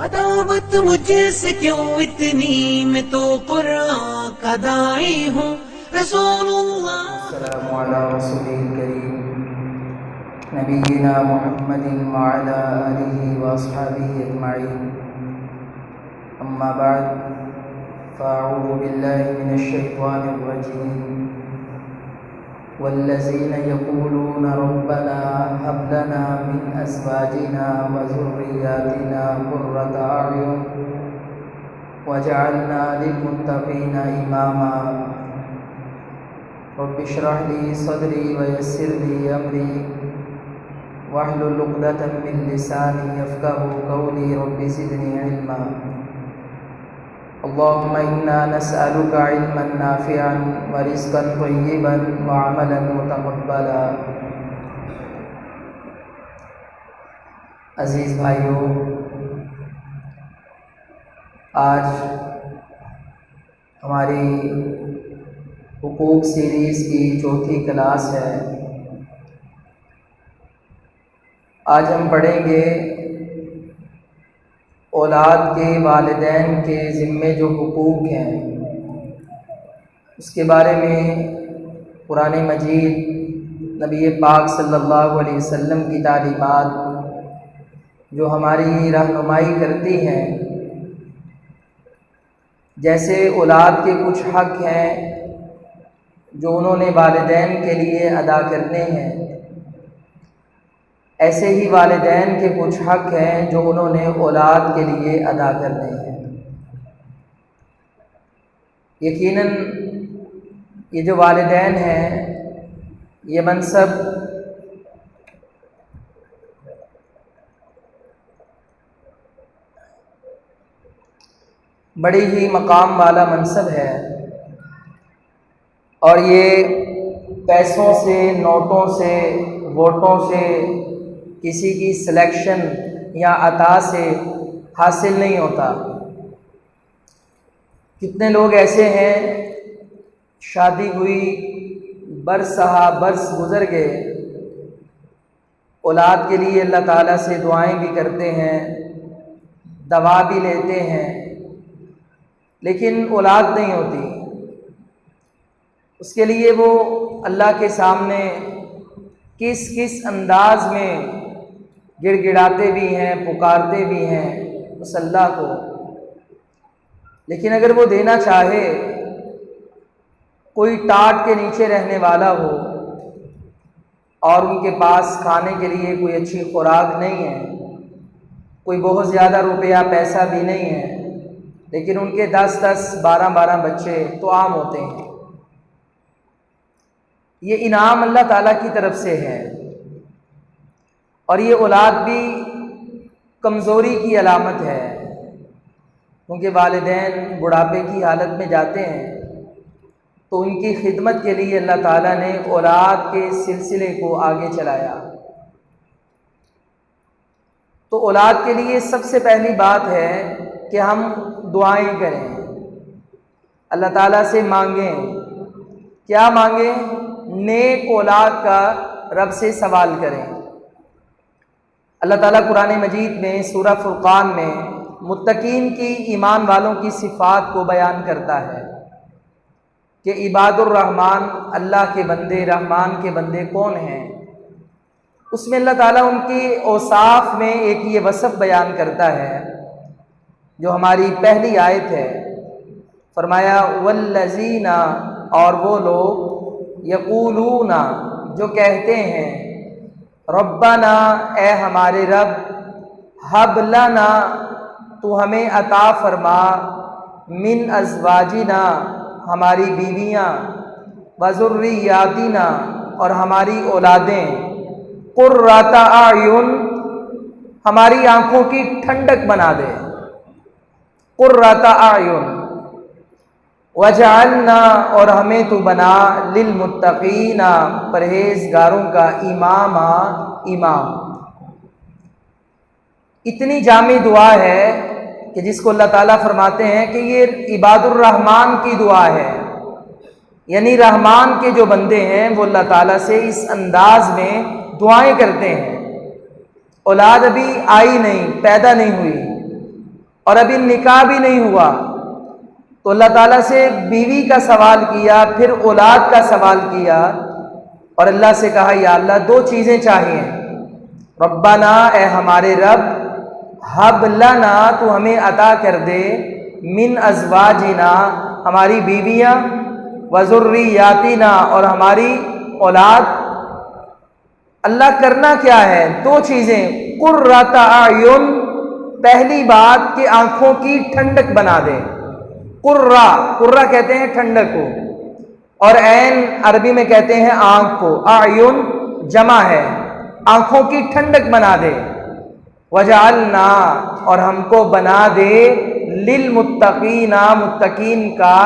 عداوت مجھ سے کیوں اتنی، میں تو قرآن کا داعی ہوں رسول اللہ۔ السلام علی رسول کریم نبینا محمد وعلی آلہ واصحابہ اجمعین، اما بعد فاعوذ باللہ من الشیطان الرجیم۔ والذین یقولون ربنا هب لنا من ازواجنا وذریاتنا قرۃ اعین واجعلنا للمتقین اماما۔ رب اشرح لي صدري ويسر لي أمري واحلل عقدة من لساني يفقهوا قولي رب زدني علما۔ اللهم إنا نسألك علما نافعا ورزقا طيبا وعملا متقبلا۔ عزیز بھائیو، آج ہماری حقوق سیریز کی چوتھی کلاس ہے۔ آج ہم پڑھیں گے اولاد کے والدین کے ذمے جو حقوق ہیں اس کے بارے میں قرآن مجید، نبی پاک صلی اللہ علیہ وسلم کی تعلیمات جو ہماری رہنمائی کرتی ہیں۔ جیسے اولاد کے کچھ حق ہیں جو انہوں نے والدین کے لیے ادا کرنے ہیں، ایسے ہی والدین کے کچھ حق ہیں جو انہوں نے اولاد کے لیے ادا کرنے ہیں۔ یقیناً یہ جو والدین ہیں، یہ منصب بڑی ہی مقام والا منصب ہے، اور یہ پیسوں سے، نوٹوں سے، ووٹوں سے، کسی کی سلیکشن یا عطا سے حاصل نہیں ہوتا۔ کتنے لوگ ایسے ہیں، شادی ہوئی، برس سہا برس گزر گئے، اولاد کے لیے اللہ تعالیٰ سے دعائیں بھی کرتے ہیں، دوا بھی لیتے ہیں، لیکن اولاد نہیں ہوتی۔ اس کے لیے وہ اللہ کے سامنے کس کس انداز میں گڑ گڑاتے بھی ہیں، پکارتے بھی ہیں اس اللہ کو، لیکن اگر وہ دینا چاہے، کوئی ٹاٹ کے نیچے رہنے والا ہو اور ان کے پاس کھانے کے لیے کوئی اچھی خوراک نہیں ہے، کوئی بہت زیادہ روپیہ پیسہ بھی نہیں ہے، لیکن ان کے 10 12 بچے تو عام ہوتے ہیں۔ یہ انعام اللہ تعالیٰ کی طرف سے ہے، اور یہ اولاد بھی کمزوری کی علامت ہے، کیونکہ والدین بڑھاپے کی حالت میں جاتے ہیں تو ان کی خدمت کے لیے اللہ تعالیٰ نے اولاد کے سلسلے کو آگے چلایا۔ تو اولاد کے لیے سب سے پہلی بات ہے کہ ہم دعائیں کریں، اللہ تعالیٰ سے مانگیں۔ کیا مانگیں؟ نیک اولاد کا رب سے سوال کریں۔ اللہ تعالیٰ قرآن مجید میں سورہ فرقان میں متقین کی، ایمان والوں کی صفات کو بیان کرتا ہے کہ عباد الرحمن، اللہ کے بندے، رحمان کے بندے کون ہیں۔ اس میں اللہ تعالیٰ ان کی اوصاف میں ایک یہ وصف بیان کرتا ہے جو ہماری پہلی آیت ہے۔ فرمایا والذین، اور وہ لوگ، یقولون، جو کہتے ہیں، ربنا، اے ہمارے رب، ہب لنا، تو ہمیں عطا فرما، من ازواجنا، ہماری بیویاں، وذریاتنا، اور ہماری اولادیں، قرۃ اعین، ہماری آنکھوں کی ٹھنڈک بنا دے، قرۃ اعین، وجعلنا، اور ہمیں تو بنا، للمتقین، پرہیزگاروں کا امام۔ اتنی جامع دعا ہے کہ جس کو اللہ تعالیٰ فرماتے ہیں کہ یہ عباد الرحمن کی دعا ہے، یعنی رحمان کے جو بندے ہیں وہ اللہ تعالیٰ سے اس انداز میں دعائیں کرتے ہیں۔ اولاد ابھی آئی نہیں، پیدا نہیں ہوئی، اور ابھی نکاح بھی نہیں ہوا، تو اللہ تعالیٰ سے بیوی کا سوال کیا، پھر اولاد کا سوال کیا، اور اللہ سے کہا یا اللہ 2 چیزیں چاہیے، ربنا اے ہمارے رب، حب لنا تو ہمیں عطا کر دے، من ازواجنا ہماری بیویاں، وذریاتنا اور ہماری اولاد۔ اللہ کرنا کیا ہے؟ 2 چیزیں، قرۃ اعین، پہلی بات کہ آنکھوں کی ٹھنڈک بنا دے، قرہ کہتے ہیں ٹھنڈک کو، اور عین عربی میں کہتے ہیں آنکھ کو، اعین جمع ہے، آنکھوں کی ٹھنڈک بنا دے، وجعلنا اور ہم کو بنا دے، للمتقین متقین کا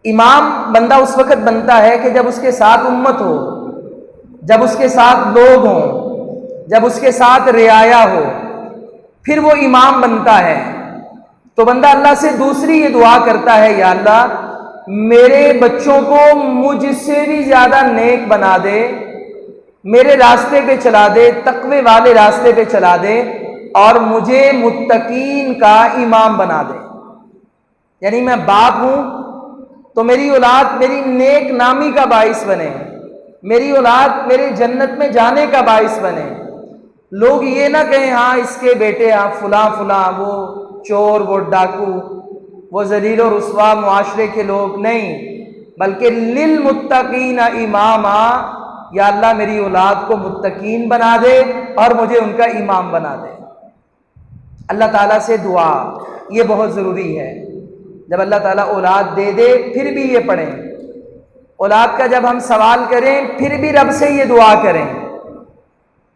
امام بندہ اس وقت بنتا ہے کہ جب اس کے ساتھ امت ہو، جب اس کے ساتھ لوگ ہوں، جب اس کے ساتھ رعایا ہو، پھر وہ امام بنتا ہے۔ تو بندہ اللہ سے دوسری یہ دعا کرتا ہے، یا اللہ میرے بچوں کو مجھ سے بھی زیادہ نیک بنا دے، میرے راستے پہ چلا دے، تقوی والے راستے پہ چلا دے، اور مجھے متقین کا امام بنا دے۔ یعنی میں باپ ہوں تو میری اولاد میری نیک نامی کا باعث بنے، میری اولاد میرے جنت میں جانے کا باعث بنے، لوگ یہ نہ کہیں ہاں اس کے بیٹے ہاں فلاں فلاں، وہ چور، وہ ڈاکو، وہ ذلیل و رسوا معاشرے کے لوگ، نہیں، بلکہ للمتقین اماما، یا اللہ میری اولاد کو متقین بنا دے اور مجھے ان کا امام بنا دے۔ اللہ تعالیٰ سے دعا یہ بہت ضروری ہے۔ جب اللہ تعالیٰ اولاد دے دے پھر بھی یہ پڑھیں، اولاد کا جب ہم سوال کریں پھر بھی رب سے یہ دعا کریں،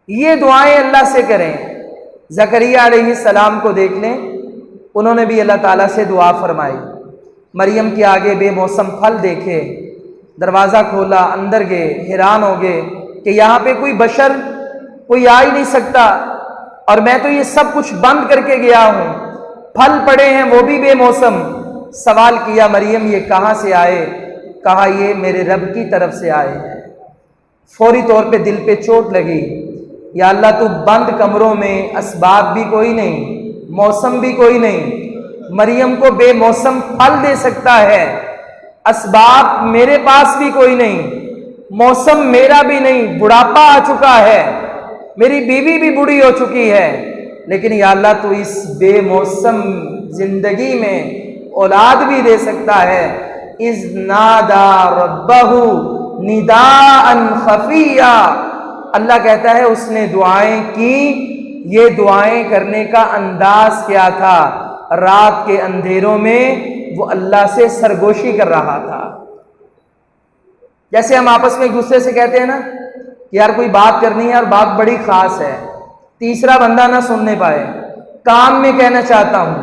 یہ دعائیں اللہ سے کریں۔ زکریا علیہ السلام کو دیکھ لیں، انہوں نے بھی اللہ تعالیٰ سے دعا فرمائی، مریم کے آگے بے موسم پھل دیکھے، دروازہ کھولا، اندر گئے، حیران ہو گئے کہ یہاں پہ کوئی بشر کوئی آ ہی نہیں سکتا، اور میں تو یہ سب کچھ بند کر کے گیا ہوں، پھل پڑے ہیں وہ بھی بے موسم۔ سوال کیا مریم یہ کہاں سے آئے؟ کہا یہ میرے رب کی طرف سے آئے ہیں۔ فوری طور پہ دل پہ چوٹ لگی، یا اللہ تو بند کمروں میں اسباب بھی کوئی نہیں، موسم بھی کوئی نہیں، مریم کو بے موسم پھل دے سکتا ہے، اسباب میرے پاس بھی کوئی نہیں، موسم میرا بھی نہیں، بڑھاپا آ چکا ہے، میری بیوی بھی بوڑھی ہو چکی ہے، لیکن یا اللہ تو اس بے موسم زندگی میں اولاد بھی دے سکتا ہے۔ اذ نادا ربہ نداء خفیہ، اللہ کہتا ہے اس نے دعائیں کی، یہ دعائیں کرنے کا انداز کیا تھا؟ رات کے اندھیروں میں وہ اللہ سے سرگوشی کر رہا تھا۔ جیسے ہم آپس میں ایک دوسرے سے کہتے ہیں نا کہ یار کوئی بات کرنی ہے اور بات بڑی خاص ہے، تیسرا بندہ نہ سننے پائے، کام میں کہنا چاہتا ہوں،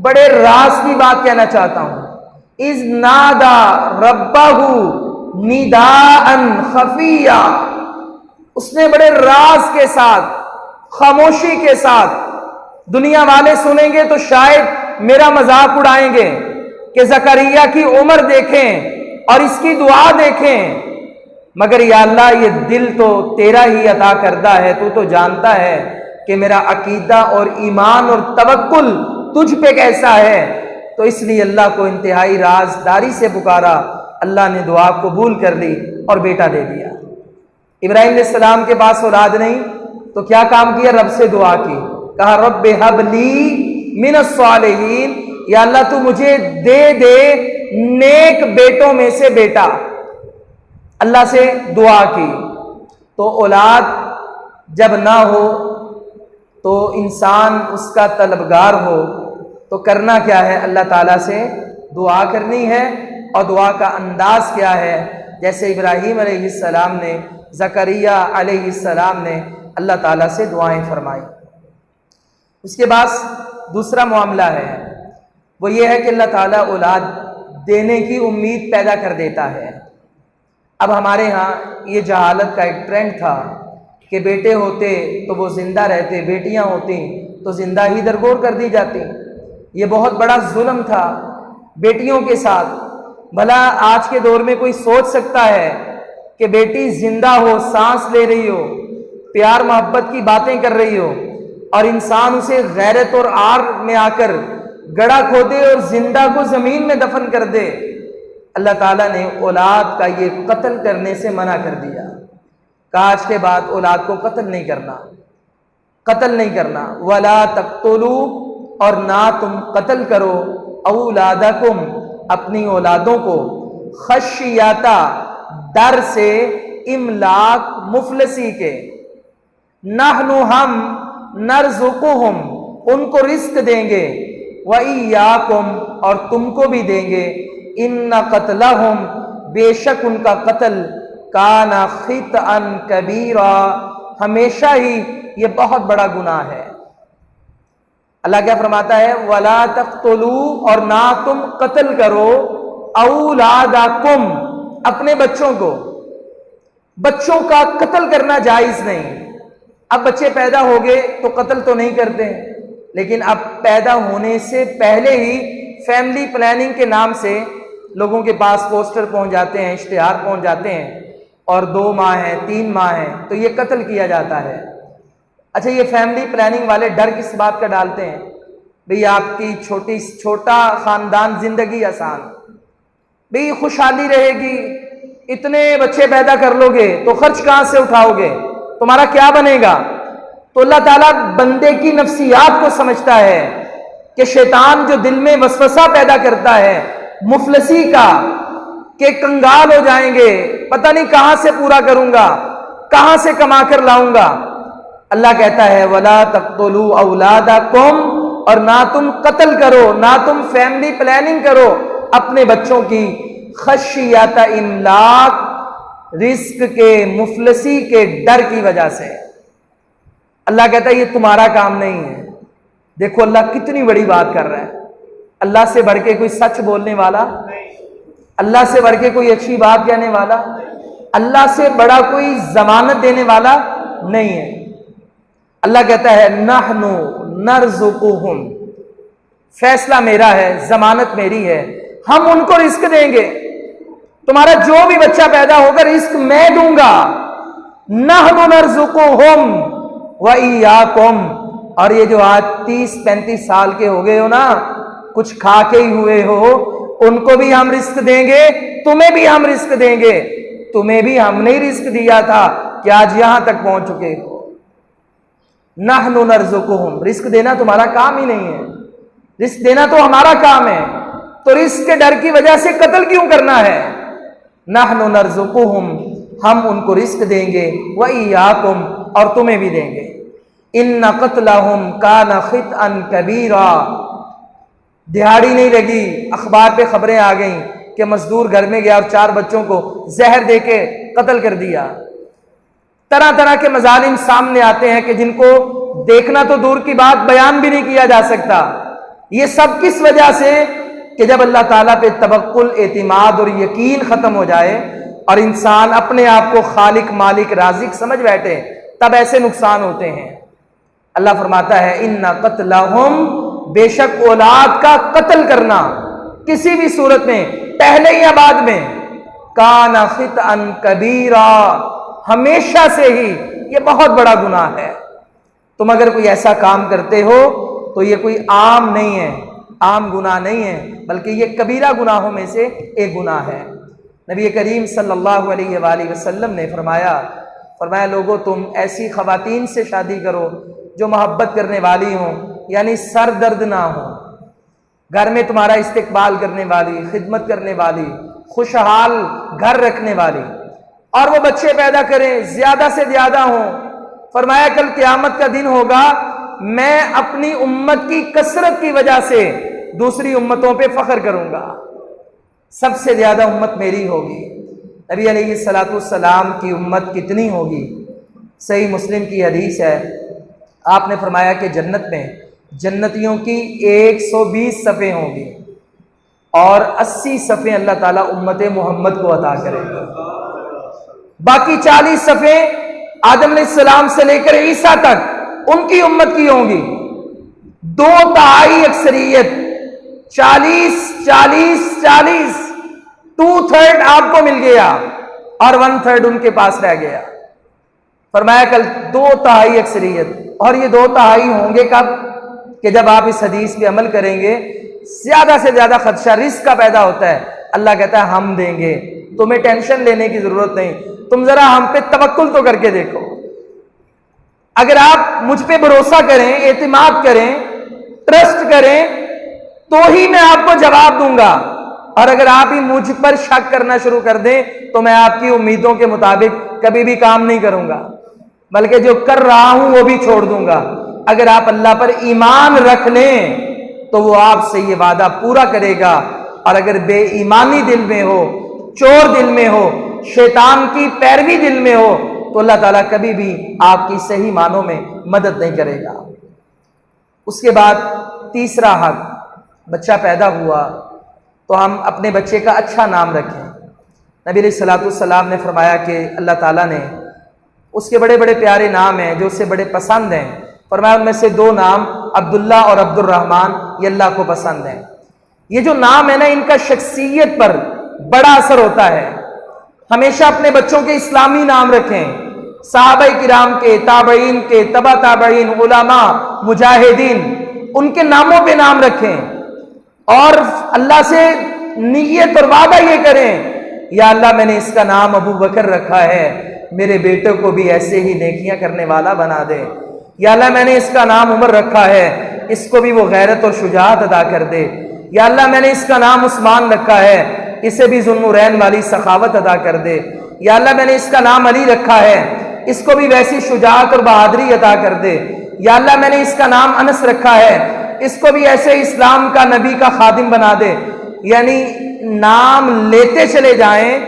بڑے راز کی بات کہنا چاہتا ہوں۔ اذ نادا ربہ نداء خفیہ، اس نے بڑے راز کے ساتھ، خاموشی کے ساتھ، دنیا والے سنیں گے تو شاید میرا مذاق اڑائیں گے کہ زکریا کی عمر دیکھیں اور اس کی دعا دیکھیں، مگر یا اللہ یہ دل تو تیرا ہی عطا کردہ ہے، تو جانتا ہے کہ میرا عقیدہ اور ایمان اور توکل تجھ پہ کیسا ہے، تو اس لیے اللہ کو انتہائی رازداری سے پکارا، اللہ نے دعا قبول کر لی اور بیٹا دے دیا۔ ابراہیم علیہ السلام کے پاس اولاد نہیں تو کیا کام کیا؟ رب سے دعا کی، کہا رب ہب لی من الصالحین، یا اللہ تو مجھے دے دے نیک بیٹوں میں سے بیٹا، اللہ سے دعا کی۔ تو اولاد جب نہ ہو تو انسان اس کا طلبگار ہو تو کرنا کیا ہے؟ اللہ تعالیٰ سے دعا کرنی ہے، اور دعا کا انداز کیا ہے؟ جیسے ابراہیم علیہ السلام نے، زکریا علیہ السلام نے اللہ تعالیٰ سے دعائیں فرمائی۔ اس کے بعد دوسرا معاملہ ہے، وہ یہ ہے کہ اللہ تعالیٰ اولاد دینے کی امید پیدا کر دیتا ہے۔ اب ہمارے ہاں یہ جہالت کا ایک ٹرینڈ تھا کہ بیٹے ہوتے تو وہ زندہ رہتے، بیٹیاں ہوتی تو زندہ ہی درگور کر دی جاتی۔ یہ بہت بڑا ظلم تھا بیٹیوں کے ساتھ۔ بھلا آج کے دور میں کوئی سوچ سکتا ہے کہ بیٹی زندہ ہو، سانس لے رہی ہو، پیار محبت کی باتیں کر رہی ہو، اور انسان اسے غیرت اور آر میں آ کر گڑھا کھودے اور زندہ کو زمین میں دفن کر دے، اللہ تعالیٰ نے اولاد کا یہ قتل کرنے سے منع کر دیا۔ آج کے بعد اولاد کو قتل نہیں کرنا، قتل نہیں کرنا۔ وَلَا تَقْتُلُوا، اور نہ تم قتل کرو، اولادکم، اپنی اولادوں کو، خشیتا، ڈر سے، املاق، مفلسی کے، نحن، ہم، نرزقہم، ان کو رزق دیں گے، وَإِيَّاكُمْ، اور تم کو بھی دیں گے، ان قتلہم، بے شک ان کا قتل، کان خطأ کبیرا، ہمیشہ ہی یہ بہت بڑا گناہ ہے۔ اللہ کیا فرماتا ہے؟ وَلَا تَقْتُلُوا، اور نہ تم قتل کرو، اولادکم، اپنے بچوں کو۔ بچوں کا قتل کرنا جائز نہیں۔ اب بچے پیدا ہو گئے تو قتل تو نہیں کرتے، لیکن اب پیدا ہونے سے پہلے ہی فیملی پلاننگ کے نام سے لوگوں کے پاس پوسٹر پہنچ جاتے ہیں، اشتہار پہنچ جاتے ہیں، اور 2 ماہ ہیں، 3 ماہ ہیں، تو یہ قتل کیا جاتا ہے۔ اچھا، یہ فیملی پلاننگ والے ڈر کس بات کا ڈالتے ہیں؟ بھئی آپ کی چھوٹا خاندان، زندگی آسان، بھئی خوشحالی رہے گی، اتنے بچے پیدا کر لو گے تو خرچ کہاں سے اٹھاؤ گے، تمہارا کیا بنے گا؟ تو اللہ تعالیٰ بندے کی نفسیات کو سمجھتا ہے کہ شیطان جو دل میں وسوسہ پیدا کرتا ہے مفلسی کا، کہ کنگال ہو جائیں گے، پتہ نہیں کہاں سے پورا کروں گا، کہاں سے کما کر لاؤں گا، اللہ کہتا ہے وَلَا تَقْتُلُوا أَوْلَادَكُمْ، اور نہ تم قتل کرو، نہ تم فیملی پلاننگ کرو اپنے بچوں کی، خشیت املاق، رزق کے، مفلسی کے ڈر کی وجہ سے۔ اللہ کہتا ہے یہ تمہارا کام نہیں ہے۔ دیکھو اللہ کتنی بڑی بات کر رہا ہے۔ اللہ سے بڑھ کے کوئی سچ بولنے والا، اللہ سے بڑھ کے کوئی اچھی بات کہنے والا، اللہ سے بڑا کوئی ضمانت دینے والا نہیں ہے۔ اللہ کہتا ہے نحن نرزقہم، فیصلہ میرا ہے، ضمانت میری ہے، ہم ان کو رزق دیں گے، تمہارا جو بھی بچہ پیدا ہوگا رزق میں دوں گا، نحن نرزقہم وَإِيَّاكُمْ۔ اور یہ جو آج 30-35 سال کے ہو گئے ہو نا، کچھ کھا کے ہی ہوئے ہو، ان کو بھی ہم رزق دیں گے، تمہیں بھی ہم رزق دیں گے، تمہیں بھی ہم نے رزق دیا تھا کہ آج یہاں تک پہنچ چکے ہو۔ نحن نرزقہم، رزق دینا تمہارا کام ہی نہیں ہے، رزق دینا تو ہمارا کام ہے، تو رزق کے ڈر کی وجہ سے قتل کیوں کرنا ہے؟ نحن نرزقہم، ہم ان کو رزق دیں گے، وَإِيَّاكُمْ، اور تمہیں بھی دیں گے۔ ان قتلہم کان خطأ کبیرا، دہاڑی نہیں لگی، اخبار پہ خبریں آ گئیں کہ مزدور گھر میں گیا اور 4 بچوں کو زہر دے کے قتل کر دیا۔ طرح طرح کے مظالم سامنے آتے ہیں کہ جن کو دیکھنا تو دور کی بات، بیان بھی نہیں کیا جا سکتا۔ یہ سب کس وجہ سے؟ کہ جب اللہ تعالیٰ پہ توکل، اعتماد اور یقین ختم ہو جائے اور انسان اپنے آپ کو خالق، مالک، رازق سمجھ بیٹھے، تب ایسے نقصان ہوتے ہیں۔ اللہ فرماتا ہے ان قتلہم، بے شک اولاد کا قتل کرنا کسی بھی صورت میں، پہلے یا بعد میں، کان خطأ کبیرا، ہمیشہ سے ہی یہ بہت بڑا گناہ ہے۔ تم اگر کوئی ایسا کام کرتے ہو تو یہ کوئی عام نہیں ہے، عام گناہ نہیں ہے، بلکہ یہ کبیرہ گناہوں میں سے ایک گناہ ہے۔ نبی کریم صلی اللہ علیہ وآلہ وسلم نے فرمایا لوگو تم ایسی خواتین سے شادی کرو جو محبت کرنے والی ہوں، یعنی سر درد نہ ہو، گھر میں تمہارا استقبال کرنے والی، خدمت کرنے والی، خوشحال گھر رکھنے والی، اور وہ بچے پیدا کریں، زیادہ سے زیادہ ہوں۔ فرمایا کل قیامت کا دن ہوگا، میں اپنی امت کی کثرت کی وجہ سے دوسری امتوں پہ فخر کروں گا، سب سے زیادہ امت میری ہوگی۔ نبی علیہ السلام کی امت کتنی ہوگی؟ صحیح مسلم کی حدیث ہے، آپ نے فرمایا کہ جنت میں جنتیوں کی 120 صفیں ہوں گی، اور 80 صفیں اللہ تعالیٰ امت محمد کو عطا کرے گا، باقی 40 صفیں آدم علیہ السلام سے لے کر عیسیٰ تک ان کی امت کی ہوں گی۔ 2/3 اکثریت، 40 2/3 آپ کو مل گیا اور 1/3 ان کے پاس رہ گیا۔ فرمایا کل 2/3 اکثریت، اور یہ 2/3 ہوں گے کب؟ کہ جب آپ اس حدیث پہ عمل کریں گے، زیادہ سے زیادہ خدشہ رزق کا پیدا ہوتا ہے، اللہ کہتا ہے ہم دیں گے، تمہیں ٹینشن لینے کی ضرورت نہیں، تم ذرا ہم پہ توکل تو کر کے دیکھو۔ اگر آپ مجھ پہ بھروسہ کریں، اعتماد کریں، ٹرسٹ کریں تو ہی میں آپ کو جواب دوں گا، اور اگر آپ ہی مجھ پر شک کرنا شروع کر دیں تو میں آپ کی امیدوں کے مطابق کبھی بھی کام نہیں کروں گا، بلکہ جو کر رہا ہوں وہ بھی چھوڑ دوں گا۔ اگر آپ اللہ پر ایمان رکھ لیں تو وہ آپ سے یہ وعدہ پورا کرے گا، اور اگر بے ایمانی دل میں ہو، چور دل میں ہو، شیطان کی پیروی دل میں ہو تو اللہ تعالیٰ کبھی بھی آپ کی صحیح معنوں میں مدد نہیں کرے گا۔ اس کے بعد تیسرا حق، بچہ پیدا ہوا تو ہم اپنے بچے کا اچھا نام رکھیں۔ نبی علیہ الصلوۃ والسلام نے فرمایا کہ اللہ تعالیٰ نے اس کے بڑے بڑے پیارے نام ہیں جو اسے بڑے پسند ہیں، فرمایا ان میں سے 2 نام عبداللہ اور عبد الرحمن یہ اللہ کو پسند ہیں۔ یہ جو نام ہے نا، ان کا شخصیت پر بڑا اثر ہوتا ہے۔ ہمیشہ اپنے بچوں کے اسلامی نام رکھیں، صحابہ کرام کے، تابعین کے، تبع تابعین، علماء، مجاہدین، ان کے ناموں پہ نام رکھیں، اور اللہ سے نیت اور وعدہ یہ کریں، یا اللہ میں نے اس کا نام ابو بکر رکھا ہے، میرے بیٹے کو بھی ایسے ہی نیکیاں کرنے والا بنا دے۔ یا اللہ میں نے اس کا نام عمر رکھا ہے، اس کو بھی وہ غیرت اور شجاعت عطا کر دے۔ یا اللہ میں نے اس کا نام عثمان رکھا ہے، اسے بھی ذوالنورین والی سخاوت عطا کر دے۔ یا اللہ میں نے اس کا نام علی رکھا ہے، اس کو بھی ویسی شجاعت اور بہادری عطا کر دے۔ یا اللہ میں نے اس کا نام انس رکھا ہے، اس کو بھی ایسے اسلام کا نبی کا خادم بنا دے۔ یعنی نام لیتے چلے جائیں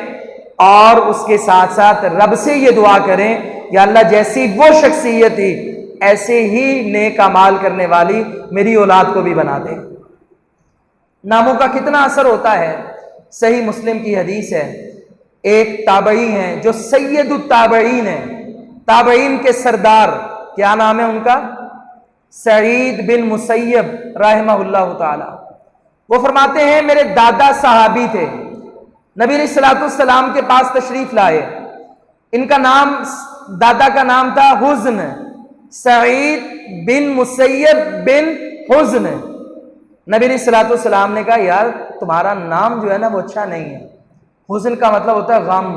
اور اس کے ساتھ ساتھ رب سے یہ دعا کریں، یا اللہ جیسی وہ شخصیت تھی ایسے ہی نیک اعمال کرنے والی میری اولاد کو بھی بنا دے۔ ناموں کا کتنا اثر ہوتا ہے۔ صحیح مسلم کی حدیث ہے، ایک تابعی ہیں جو سید التابعین ہیں، تابعین کے سردار، کیا نام ہے ان کا؟ سعید بن مسیب رحمہ اللہ تعالی۔ وہ فرماتے ہیں میرے دادا صحابی تھے، نبی علیہ الصلوۃ والسلام کے پاس تشریف لائے، ان کا نام، دادا کا نام تھا حزن، سعید بن مسیب بن حزن۔ نبی علیہ الصلوۃ والسلام نے کہا یار تمہارا نام جو ہے نا وہ اچھا نہیں ہے، حزن کا مطلب ہوتا ہے غم،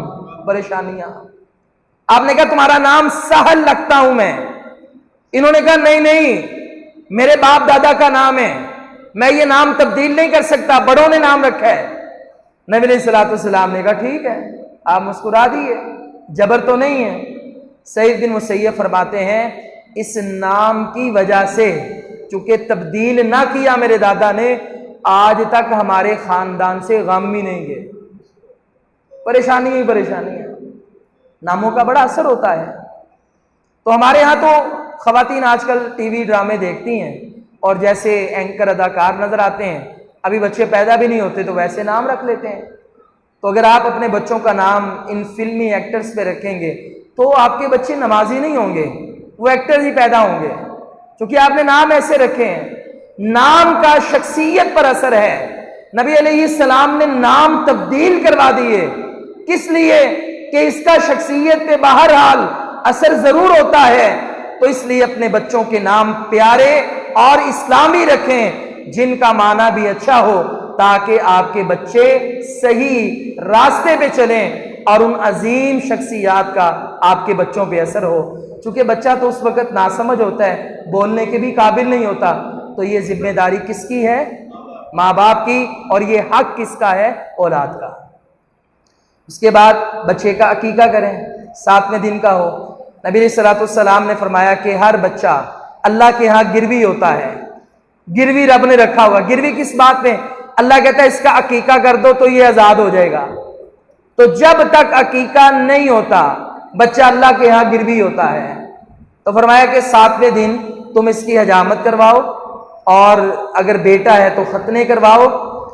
پریشانیاں۔ آپ نے کہا تمہارا نام سہل لگتا ہوں میں۔ انہوں نے کہا نہیں نہیں، میرے باپ دادا کا نام ہے، میں یہ نام تبدیل نہیں کر سکتا، بڑوں نے نام رکھا ہے۔ نبی علیہ الصلوۃ والسلام نے کہا ٹھیک ہے، آپ مسکرا دیے، جبر تو نہیں ہے۔ سعید بن مسیب فرماتے ہیں اس نام کی وجہ سے چونکہ تبدیل نہ کیا میرے دادا نے، آج تک ہمارے خاندان سے غم ہی نہیں گئے، پریشانی ہی پریشانی ہے۔ ناموں کا بڑا اثر ہوتا ہے۔ تو ہمارے ہاں تو خواتین آج کل ٹی وی ڈرامے دیکھتی ہیں اور جیسے اینکر اداکار نظر آتے ہیں، ابھی بچے پیدا بھی نہیں ہوتے تو ویسے نام رکھ لیتے ہیں۔ تو اگر آپ اپنے بچوں کا نام ان فلمی ایکٹرز پہ رکھیں گے تو آپ کے بچے نمازی نہیں ہوں گے، وہ ایکٹر ہی پیدا ہوں گے، کیونکہ آپ نے نام ایسے رکھے ہیں۔ نام کا شخصیت پر اثر ہے۔ نبی علیہ السلام نے نام تبدیل کروا دیے، کس لیے؟ کہ اس کا شخصیت پہ بہرحال اثر ضرور ہوتا ہے، تو اس لیے اپنے بچوں کے نام پیارے اور اسلامی رکھیں جن کا معنی بھی اچھا ہو، تاکہ آپ کے بچے صحیح راستے پہ چلیں اور ان عظیم شخصیات کا آپ کے بچوں پہ اثر ہو۔ چونکہ بچہ تو اس وقت ناسمجھ ہوتا ہے، بولنے کے بھی قابل نہیں ہوتا، تو یہ ذمہ داری کس کی ہے؟ ماں باپ کی، اور یہ حق کس کا ہے؟ اولاد کا۔ اس کے بعد بچے کا عقیقہ کریں، 7ویں دن کا ہو۔ نبی علیہ الصلوۃ والسلام نے فرمایا کہ ہر بچہ اللہ کے ہاں گروی ہوتا ہے، گروی رب نے رکھا ہوا۔ گروی کس بات میں؟ اللہ کہتا ہے اس کا عقیقہ کر دو تو یہ آزاد ہو جائے گا۔ تو جب تک عقیقہ نہیں ہوتا بچہ اللہ کے ہاں گروی ہوتا ہے۔ تو فرمایا کہ 7ویں دن تم اس کی حجامت کرواؤ، اور اگر بیٹا ہے تو ختنے کرواؤ،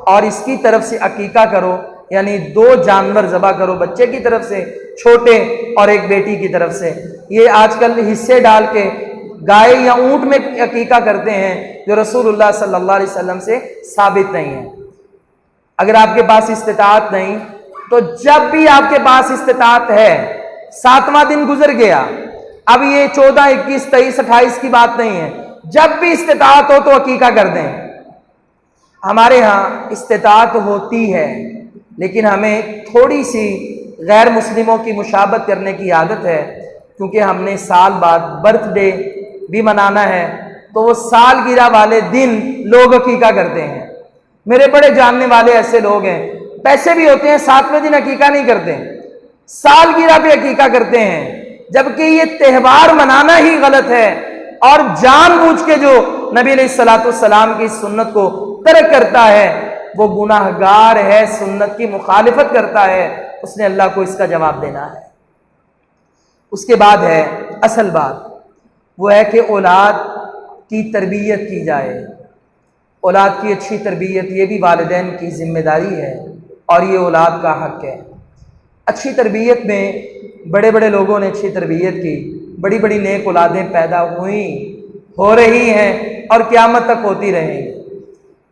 اور اس کی طرف سے عقیقہ کرو، یعنی 2 جانور ذبح کرو، بچے کی طرف سے چھوٹے اور ایک بیٹی کی طرف سے۔ یہ آج کل حصے ڈال کے گائے یا اونٹ میں عقیقہ کرتے ہیں جو رسول اللہ صلی اللہ علیہ وسلم سے ثابت نہیں ہے۔ اگر آپ کے پاس استطاعت نہیں تو جب بھی آپ کے پاس استطاعت ہے، 7واں دن گزر گیا، اب یہ 14, 21, 23, 28 کی بات نہیں ہے، جب بھی استطاعت ہو تو عقیقہ کر دیں۔ ہمارے ہاں استطاعت ہوتی ہے لیکن ہمیں تھوڑی سی غیر مسلموں کی مشابہت کرنے کی عادت ہے، کیونکہ ہم نے سال بعد برتھ ڈے بھی منانا ہے، تو وہ سالگرہ والے دن لوگ عقیقہ کرتے ہیں۔ میرے بڑے جاننے والے ایسے لوگ ہیں، پیسے بھی ہوتے ہیں، 7ویں دن عقیقہ نہیں کرتے، سالگرہ پہ عقیقہ کرتے ہیں، جبکہ یہ تہوار منانا ہی غلط ہے، اور جان بوجھ کے جو نبی علیہ الصلوۃ والسلام کی سنت کو ترک کرتا ہے وہ گناہ گار ہے، سنت کی مخالفت کرتا ہے، اس نے اللہ کو اس کا جواب دینا ہے۔ اس کے بعد ہے اصل بات، وہ ہے کہ اولاد کی تربیت کی جائے۔ اولاد کی اچھی تربیت یہ بھی والدین کی ذمہ داری ہے اور یہ اولاد کا حق ہے۔ اچھی تربیت میں بڑے بڑے لوگوں نے اچھی تربیت کی، بڑی بڑی نیک اولادیں پیدا ہوئیں، ہو رہی ہیں اور قیامت تک ہوتی رہیں گی۔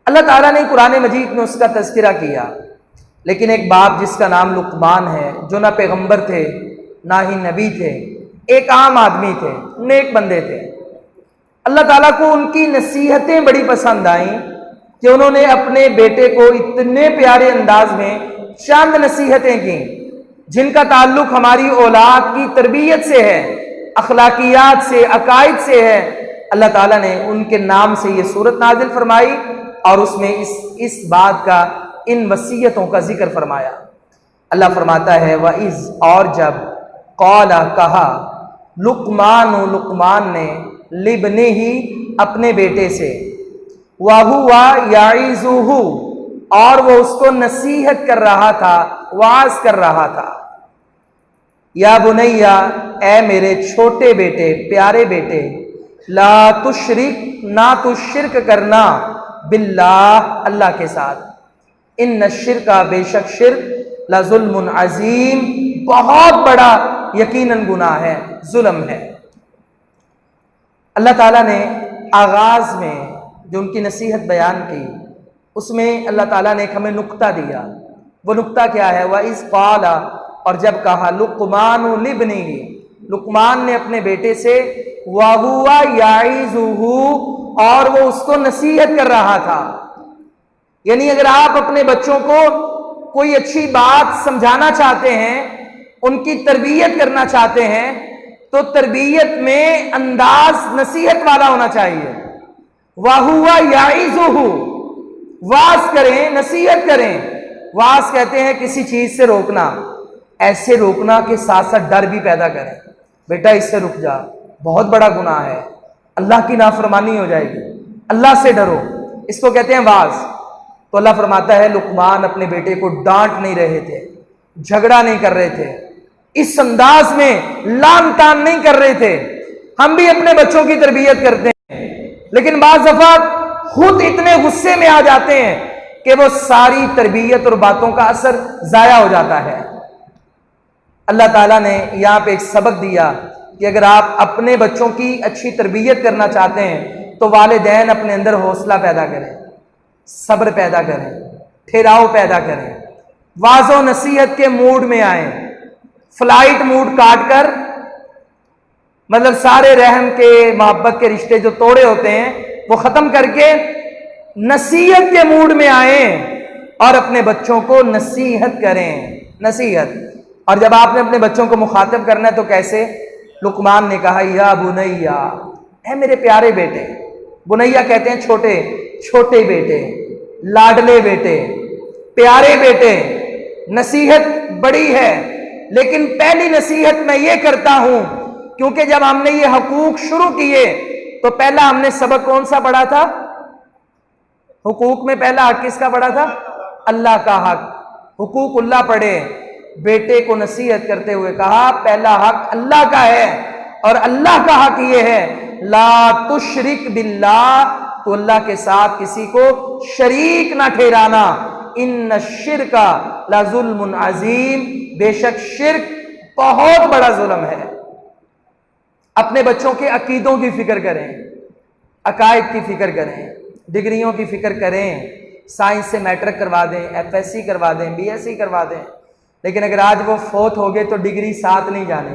اللہ تعالیٰ نے قرآن مجید میں اس کا تذکرہ کیا، لیکن ایک باپ جس کا نام لقمان ہے، جو نہ پیغمبر تھے نہ ہی نبی تھے، ایک عام آدمی تھے، نیک بندے تھے، اللہ تعالیٰ کو ان کی نصیحتیں بڑی پسند آئیں کہ انہوں نے اپنے بیٹے کو اتنے پیارے انداز میں چند نصیحتیں کی جن کا تعلق ہماری اولاد کی تربیت سے ہے، اخلاقیات سے، عقائد سے ہے۔ اللہ تعالیٰ نے ان کے نام سے یہ سورت نازل فرمائی اور اس میں اس بات کا، ان وصیتوں کا ذکر فرمایا۔ اللہ فرماتا ہے وَإِذْ، اور جب، قَالَ، کہا، لقمان نے، لِبْنِهِ، اپنے بیٹے سے، وَهُوَ يَعِظُهُ، اور وہ اس کو نصیحت کر رہا تھا، وعظ کر رہا تھا، یا بنیا، اے میرے چھوٹے بیٹے، پیارے بیٹے، لا تشرک، نہ تو شرک کرنا، باللہ، اللہ کے ساتھ، ان الشرک، بے شک شرک، لظلم عظیم، بہت بڑا یقیناً گناہ ہے، ظلم ہے۔ اللہ تعالیٰ نے آغاز میں جو ان کی نصیحت بیان کی، اس میں اللہ تعالیٰ نے ایک ہمیں نقطہ دیا۔ وہ نقطہ کیا ہے؟ وَإِذْ قَالَ، اور جب کہا، لقمان لِبْنِهِ، لقمان نے اپنے بیٹے سے، وَهُوَ يَعِظُهُ، اور وہ اس کو نصیحت کر رہا تھا۔ یعنی اگر آپ اپنے بچوں کو کوئی اچھی بات سمجھانا چاہتے ہیں، ان کی تربیت کرنا چاہتے ہیں، تو تربیت میں انداز نصیحت والا ہونا چاہیے۔ وَهُوَ يَعِظُهُ، واعظ کریں، نصیحت کریں۔ واعظ کہتے ہیں کسی چیز سے روکنا، ایسے روکنا کہ ساتھ ساتھ ڈر بھی پیدا کریں، بیٹا اس سے رک جا، بہت بڑا گناہ ہے، اللہ کی نافرمانی ہو جائے گی، اللہ سے ڈرو، اس کو کہتے ہیں واعظ۔ تو اللہ فرماتا ہے لقمان اپنے بیٹے کو ڈانٹ نہیں رہے تھے، جھگڑا نہیں کر رہے تھے، اس انداز میں لان تان نہیں کر رہے تھے۔ ہم بھی اپنے بچوں کی تربیت کرتے ہیں لیکن بعض دفعہ خود اتنے غصے میں آ جاتے ہیں کہ وہ ساری تربیت اور باتوں کا اثر ضائع ہو جاتا ہے۔ اللہ تعالیٰ نے یہاں پہ ایک سبق دیا کہ اگر آپ اپنے بچوں کی اچھی تربیت کرنا چاہتے ہیں تو والدین اپنے اندر حوصلہ پیدا کریں، صبر پیدا کریں، ٹھہراؤ پیدا کریں، واعظ و نصیحت کے موڈ میں آئیں، فلائٹ موڈ کاٹ کر، مطلب سارے رحم کے، محبت کے رشتے جو توڑے ہوتے ہیں وہ ختم کر کے نصیحت کے موڈ میں آئیں اور اپنے بچوں کو نصیحت کریں، نصیحت۔ اور جب آپ نے اپنے بچوں کو مخاطب کرنا ہے تو کیسے؟ لقمان نے کہا، یا بنیا، اے میرے پیارے بیٹے، بنیا کہتے ہیں چھوٹے، چھوٹے بیٹے، لاڈلے بیٹے، پیارے بیٹے۔ نصیحت بڑی ہے لیکن پہلی نصیحت میں یہ کرتا ہوں کیونکہ جب ہم نے یہ حقوق شروع کیے تو پہلا ہم نے سبق کون سا پڑھا تھا؟ حقوق میں پہلا حق کس کا پڑھا تھا؟ اللہ کا حق۔ حقوق اللہ پڑھے، بیٹے کو نصیحت کرتے ہوئے کہا پہلا حق اللہ کا ہے، اور اللہ کا حق یہ ہے لا تشرک باللہ، تو اللہ کے ساتھ کسی کو شریک نہ ٹھہرانا، ان الشرک لظلم عظیم، بے شک شرک بہت بڑا ظلم ہے۔ اپنے بچوں کے عقیدوں کی فکر کریں، عقائد کی فکر کریں، ڈگریوں کی فکر کریں، سائنس سے میٹرک کروا دیں، ایف ایس سی کروا دیں، بی ایس سی کروا دیں، لیکن اگر آج وہ فوت ہو گئے تو ڈگری ساتھ نہیں جانے،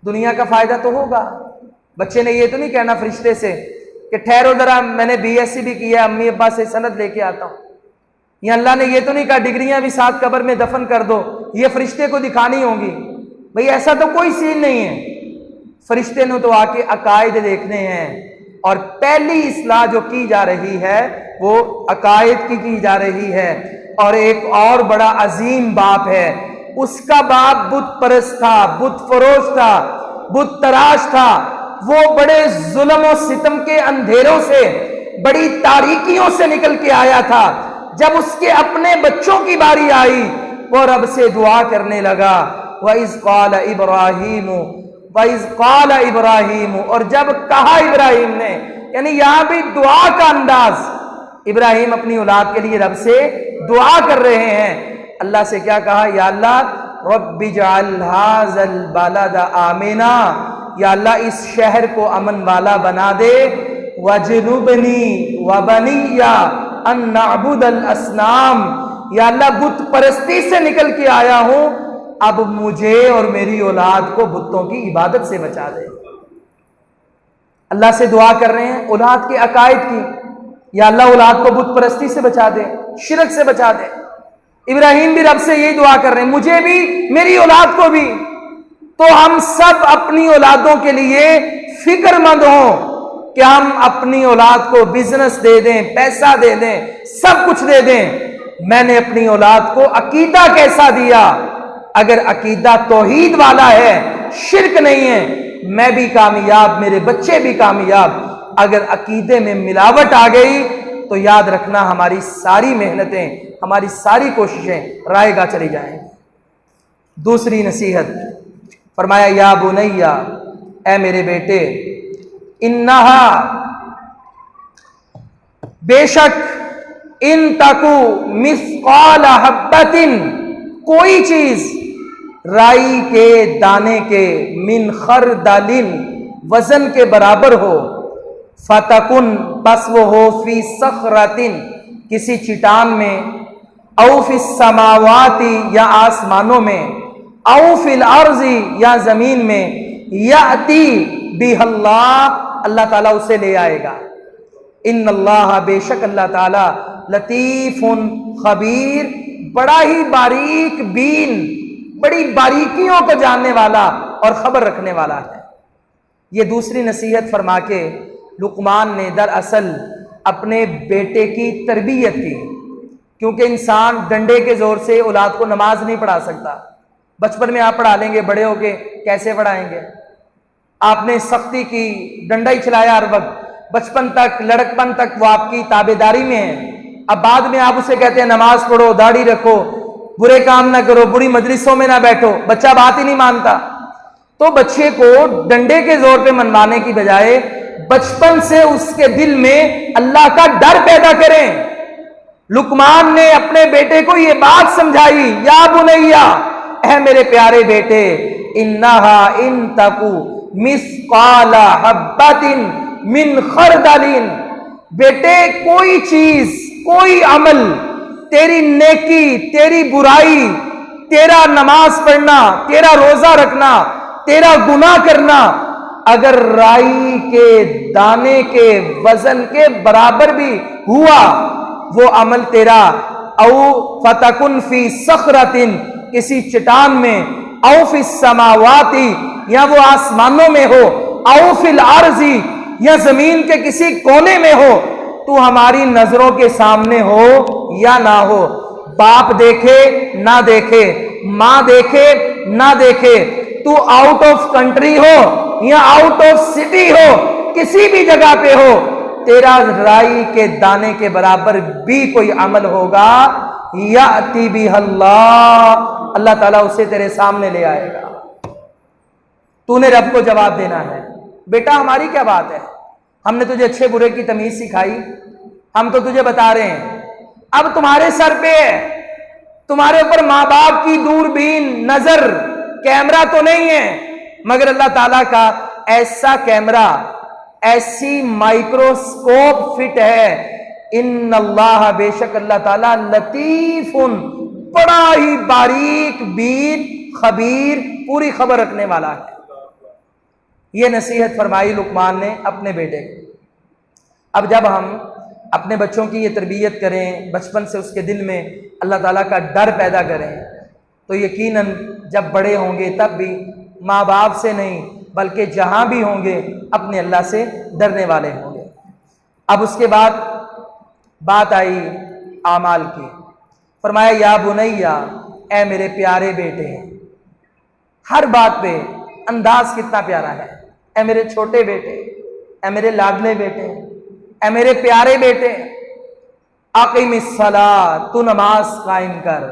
دنیا کا فائدہ تو ہوگا. بچے نے یہ تو نہیں کہنا فرشتے سے کہ ٹھہرو ذرا میں نے بی ایس سی بھی کیا ہے, امی ابا سے سند لے کے آتا ہوں. یا اللہ نے یہ تو نہیں کہا ڈگریاں بھی ساتھ قبر میں دفن کر دو, یہ فرشتے کو دکھانی ہوں گی. بھئی ایسا تو کوئی سین نہیں ہے. فرشتے نے تو آ کے عقائد دیکھنے ہیں, اور پہلی اصلاح جو کی جا رہی ہے وہ عقائد کی جا رہی ہے. اور ایک اور بڑا عظیم باپ ہے, اس کا باپ بت پرست تھا, بت فروش تھا, بت تراش تھا. وہ بڑے ظلم و ستم کے اندھیروں سے, بڑی تاریکیوں سے نکل کے آیا تھا. جب اس کے اپنے بچوں کی باری آئی وہ رب سے دعا کرنے لگا, وَإِذْ قَالَ إِبْرَاهِيمُ وَإِذْ قَالَ إِبْرَاهِيمُ, اور جب کہا ابراہیم نے, یعنی یہاں بھی دعا کا انداز. ابراہیم اپنی اولاد کے لیے رب سے دعا کر رہے ہیں. اللہ سے کیا کہا؟ یا اللہ رب اجعل هذا البلد آمنا, یا اللہ اس شہر کو امن والا بنا دے. وجنبنی وبنی ان نعبد الاصنام, یا اللہ بت پرستی سے نکل کے آیا ہوں, اب مجھے اور میری اولاد کو بتوں کی عبادت سے بچا دے. اللہ سے دعا کر رہے ہیں اولاد کے عقائد کی, یا اللہ اولاد کو بت پرستی سے بچا دے, شرک سے بچا دے. ابراہیم بھی رب سے یہی دعا کر رہے ہیں, مجھے بھی میری اولاد کو بھی. تو ہم سب اپنی اولادوں کے لیے فکر مند ہوں کہ ہم اپنی اولاد کو بزنس دے دیں, پیسہ دے دیں, سب کچھ دے دیں. میں نے اپنی اولاد کو عقیدہ کیسا دیا؟ اگر عقیدہ توحید والا ہے, شرک نہیں ہے, میں بھی کامیاب, میرے بچے بھی کامیاب. اگر عقیدے میں ملاوٹ آ گئی تو یاد رکھنا ہماری ساری محنتیں, ہماری ساری کوششیں رائے گاہ چلی جائیں. دوسری نصیحت فرمایا یا بنیا, اے میرے بیٹے, انہا بے شک, ان تکو مثقال حبۃ, کوئی چیز رائی کے دانے کے, من خردل, وزن کے برابر ہو, فتکن, بس وہ ہو, فی صخرۃ, کسی چٹان میں, او فی السماوات, یا آسمانوں میں, او فی الارض, یا زمین میں, یاتی بہ اللہ, اللہ تعالیٰ اسے لے آئے گا. ان اللہ, بے شک اللہ تعالیٰ, لطیف خبیر, بڑا ہی باریک بین, بڑی باریکیوں کو جاننے والا اور خبر رکھنے والا ہے. یہ دوسری نصیحت فرما کے لقمان نے دراصل اپنے بیٹے کی تربیت کی, کیونکہ انسان ڈنڈے کے زور سے اولاد کو نماز نہیں پڑھا سکتا. بچپن میں آپ پڑھا لیں گے, بڑے ہو کے کیسے پڑھائیں گے؟ آپ نے سختی کی, ڈنڈا ہی چلایا ہر وقت, بچپن تک, لڑکپن تک وہ آپ کی تابعداری میں ہے. اب بعد میں آپ اسے کہتے ہیں نماز پڑھو, داڑھی رکھو, برے کام نہ کرو, بری مجلسوں میں نہ بیٹھو, بچہ بات ہی نہیں مانتا. تو بچے کو ڈنڈے کے زور پہ منوانے کی بجائے بچپن سے اس کے دل میں اللہ کا ڈر پیدا کریں. لقمان نے اپنے بیٹے کو یہ بات سمجھائی, یا بنیا, اے میرے پیارے بیٹے, انہا ان تکو مثقال حبۃ من خردل, بیٹے کوئی چیز, کوئی عمل, تیری نیکی, تیری برائی, تیرا نماز پڑھنا, تیرا روزہ رکھنا, تیرا گناہ کرنا, اگر رائی کے دانے کے وزن کے برابر بھی ہوا وہ عمل تیرا, او فتکن فی صخرۃ, کسی چٹان میں, او فی السماوات, یا وہ آسمانوں میں ہو, او فی الارض, یا زمین کے کسی کونے میں ہو, تو ہماری نظروں کے سامنے ہو یا نہ ہو, باپ دیکھے نہ دیکھے, ماں دیکھے نہ دیکھے, تو آؤٹ آف کنٹری ہو یا آؤٹ آف سٹی ہو, کسی بھی جگہ پہ ہو, تیرا رائی کے دانے کے برابر بھی کوئی عمل ہوگا, یاتی بہ اللہ, اللہ تعالیٰ اسے تیرے سامنے لے آئے گا. تو نے رب کو جواب دینا ہے. بیٹا ہماری کیا بات ہے, ہم نے تجھے اچھے برے کی تمیز سکھائی, ہم تو تجھے بتا رہے ہیں, اب تمہارے سر پہ ہے, تمہارے اوپر ماں باپ کی دوربین, نظر, کیمرہ تو نہیں ہے, مگر اللہ تعالیٰ کا ایسا کیمرہ, ایسی مائکروسکوپ فٹ ہے. ان اللہ, بے شک اللہ تعالیٰ, لطیف, بڑا ہی باریک بین, خبیر, پوری خبر رکھنے والا ہے. یہ نصیحت فرمائی لقمان نے اپنے بیٹے کو۔ اب جب ہم اپنے بچوں کی یہ تربیت کریں، بچپن سے اس کے دل میں اللہ تعالیٰ کا ڈر پیدا کریں، تو یقیناً جب بڑے ہوں گے تب بھی ماں باپ سے نہیں بلکہ جہاں بھی ہوں گے اپنے اللہ سے ڈرنے والے ہوں گے۔ اب اس کے بعد بات آئی اعمال کی۔ فرمایا یا بنیا، اے میرے پیارے بیٹے، ہر بات پہ انداز کتنا پیارا ہے، اے میرے چھوٹے بیٹے، اے میرے لاڈلے بیٹے، اے میرے پیارے بیٹے، اقیم الصلاۃ، تو نماز قائم کر۔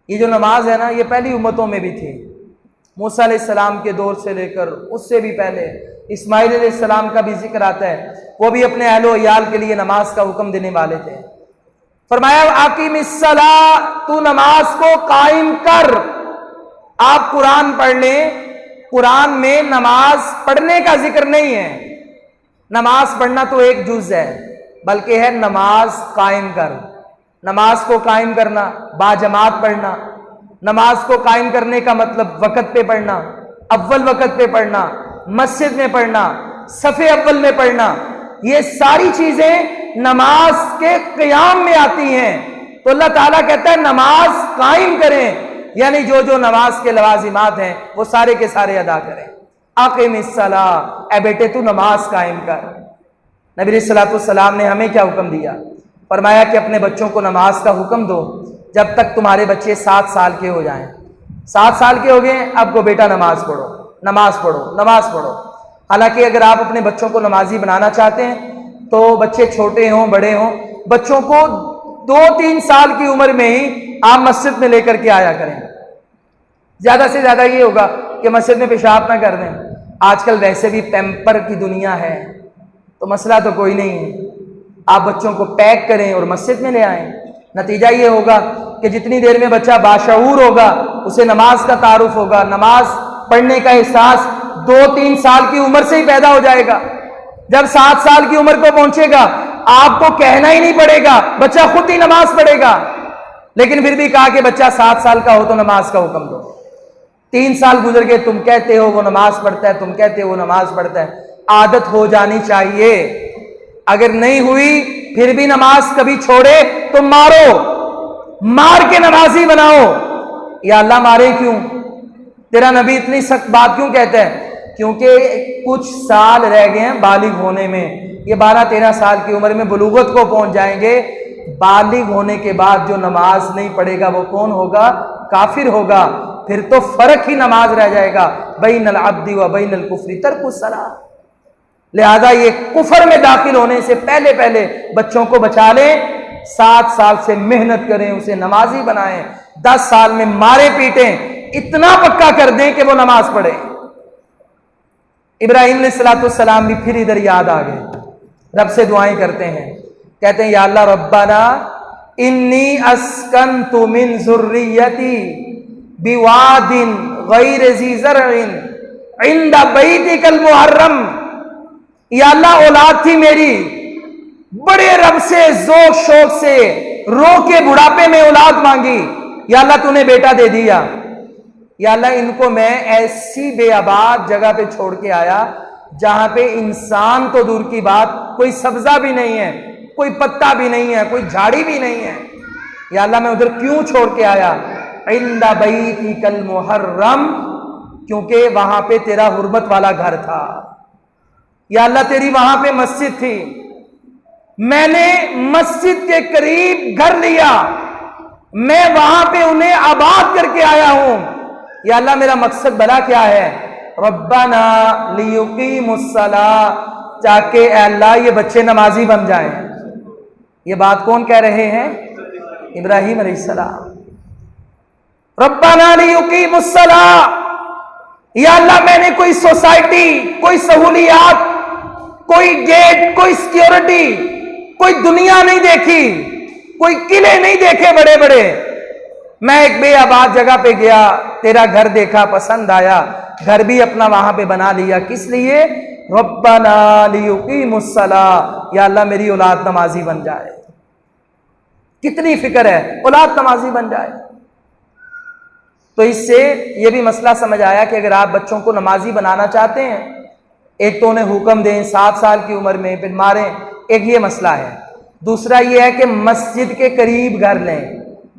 یہ جو نماز ہے نا، یہ پہلی امتوں میں بھی تھی، موسیٰ علیہ السلام کے دور سے لے کر اس سے بھی پہلے اسماعیل علیہ السلام کا بھی ذکر آتا ہے، وہ بھی اپنے اہل و عیال کے لیے نماز کا حکم دینے والے تھے۔ فرمایا اقیم الصلاۃ، تو نماز کو قائم کر۔ آپ قرآن پڑھ لیں، قرآن میں نماز پڑھنے کا ذکر نہیں ہے، نماز پڑھنا تو ایک جز ہے، بلکہ ہے نماز قائم کر۔ نماز کو قائم کرنا، باجماعت پڑھنا، نماز کو قائم کرنے کا مطلب وقت پہ پڑھنا، اول وقت پہ پڑھنا، مسجد میں پڑھنا، صف اول میں پڑھنا، یہ ساری چیزیں نماز کے قیام میں آتی ہیں۔ تو اللہ تعالیٰ کہتا ہے نماز قائم کریں، یعنی جو جو نماز کے لوازمات ہیں وہ سارے کے سارے ادا کریں۔ اقیم الصلاۃ، اے بیٹے تو نماز قائم کر۔ نبی علیہ الصلوۃ والسلام نے ہمیں کیا حکم دیا؟ فرمایا کہ اپنے بچوں کو نماز کا حکم دو جب تک تمہارے بچے 7 سال کے ہو جائیں۔ 7 سال کے ہو گئے، اب کو بیٹا نماز پڑھو، نماز پڑھو، نماز پڑھو۔ حالانکہ اگر آپ اپنے بچوں کو نمازی بنانا چاہتے ہیں تو بچے چھوٹے ہوں بڑے ہوں، بچوں کو 2-3 سال کی عمر میں ہی آپ مسجد میں لے کر کے آیا کریں۔ زیادہ سے زیادہ یہ ہوگا کہ مسجد میں پیشاب نہ کر دیں۔ آج کل ویسے بھی پیمپر کی دنیا ہے تو مسئلہ تو کوئی نہیں ہے، آپ بچوں کو پیک کریں اور مسجد میں لے آئیں۔ نتیجہ یہ ہوگا کہ جتنی دیر میں بچہ باشعور ہوگا اسے نماز کا تعارف ہوگا، نماز پڑھنے کا احساس 2-3 سال کی عمر سے ہی پیدا ہو جائے گا۔ جب 7 سال کی عمر کو پہنچے گا آپ کو کہنا ہی نہیں پڑے گا، بچہ خود ہی نماز پڑھے گا۔ لیکن پھر بھی کہا کہ بچہ 7 سال کا ہو تو نماز کا حکم دو۔ 3 سال گزر گئے، تم کہتے ہو وہ نماز پڑھتا ہے، تم کہتے ہو وہ نماز پڑھتا ہے۔ عادت ہو جانی چاہیے، اگر نہیں ہوئی پھر بھی نماز کبھی چھوڑے تو مارو، مار کے نمازی بناؤ۔ یا اللہ مارے کیوں؟ تیرا نبی اتنی سخت بات کیوں کہتا ہے؟ کیونکہ کچھ سال رہ گئے ہیں بالغ ہونے میں، یہ 12-13 سال کی عمر میں بلوغت کو پہنچ جائیں گے۔ بالغ ہونے کے بعد جو نماز نہیں پڑھے گا وہ کون ہوگا؟ کافر ہوگا۔ پھر تو فرق ہی نماز رہ جائے گا بین العبد و بین الکفر ترک الصلاۃ۔ لہذا یہ کفر میں داخل ہونے سے پہلے پہلے بچوں کو بچا لیں، 7 سال سے محنت کریں، اسے نمازی بنائیں، 10 سال میں مارے پیٹیں، اتنا پکا کر دیں کہ وہ نماز پڑھے۔ ابراہیم علیہ السلام بھی پھر ادھر یاد آ گئے، رب سے دعائیں کرتے ہیں، کہتے ہیں یا اللہ ربنا انی اسکنت من ذریتی بواد غیر ذی زرع عند بیتک المحرم۔ یا اللہ اولاد تھی میری، بڑے رب سے ذوق شوق سے رو کے بڑھاپے میں اولاد مانگی، یا اللہ تو نے بیٹا دے دیا۔ یا اللہ ان کو میں ایسی بے آباد جگہ پہ چھوڑ کے آیا جہاں پہ انسان تو دور کی بات، کوئی سبزہ بھی نہیں ہے، کوئی پتا بھی نہیں ہے، کوئی جھاڑی بھی نہیں ہے۔ یا اللہ میں ادھر کیوں چھوڑ کے آیا؟ عند بیتک المحرم، کیونکہ وہاں پہ تیرا حرمت والا گھر تھا۔ یا اللہ تیری وہاں پہ مسجد تھی، میں نے مسجد کے قریب گھر لیا، میں وہاں پہ انہیں آباد کر کے آیا ہوں۔ یا اللہ میرا مقصد بلا کیا ہے؟ ربنا لیقیموا الصلاۃ، تاکہ اے اللہ یہ بچے نمازی بن جائیں۔ یہ بات کون کہہ رہے ہیں؟ ابراہیم علیہ السلام۔ ربنا لیقیموا الصلاۃ، یا اللہ میں نے کوئی سوسائٹی، کوئی سہولیات، کوئی گیٹ، کوئی سیکیورٹی، کوئی دنیا نہیں دیکھی، کوئی قلعے نہیں دیکھے بڑے بڑے، میں ایک بے آباد جگہ پہ گیا، تیرا گھر دیکھا، پسند آیا، گھر بھی اپنا وہاں پہ بنا لیا۔ کس لیے؟ ربنا لیقیموا الصلاۃ، یا اللہ میری اولاد نمازی بن جائے۔ کتنی فکر ہے، اولاد نمازی بن جائے۔ تو اس سے یہ بھی مسئلہ سمجھ آیا کہ اگر آپ بچوں کو نمازی بنانا چاہتے ہیں، ایک تو انہیں حکم دیں 7 سال کی عمر میں پھر ماریں، ایک یہ مسئلہ ہے۔ دوسرا یہ ہے کہ مسجد کے قریب گھر لیں۔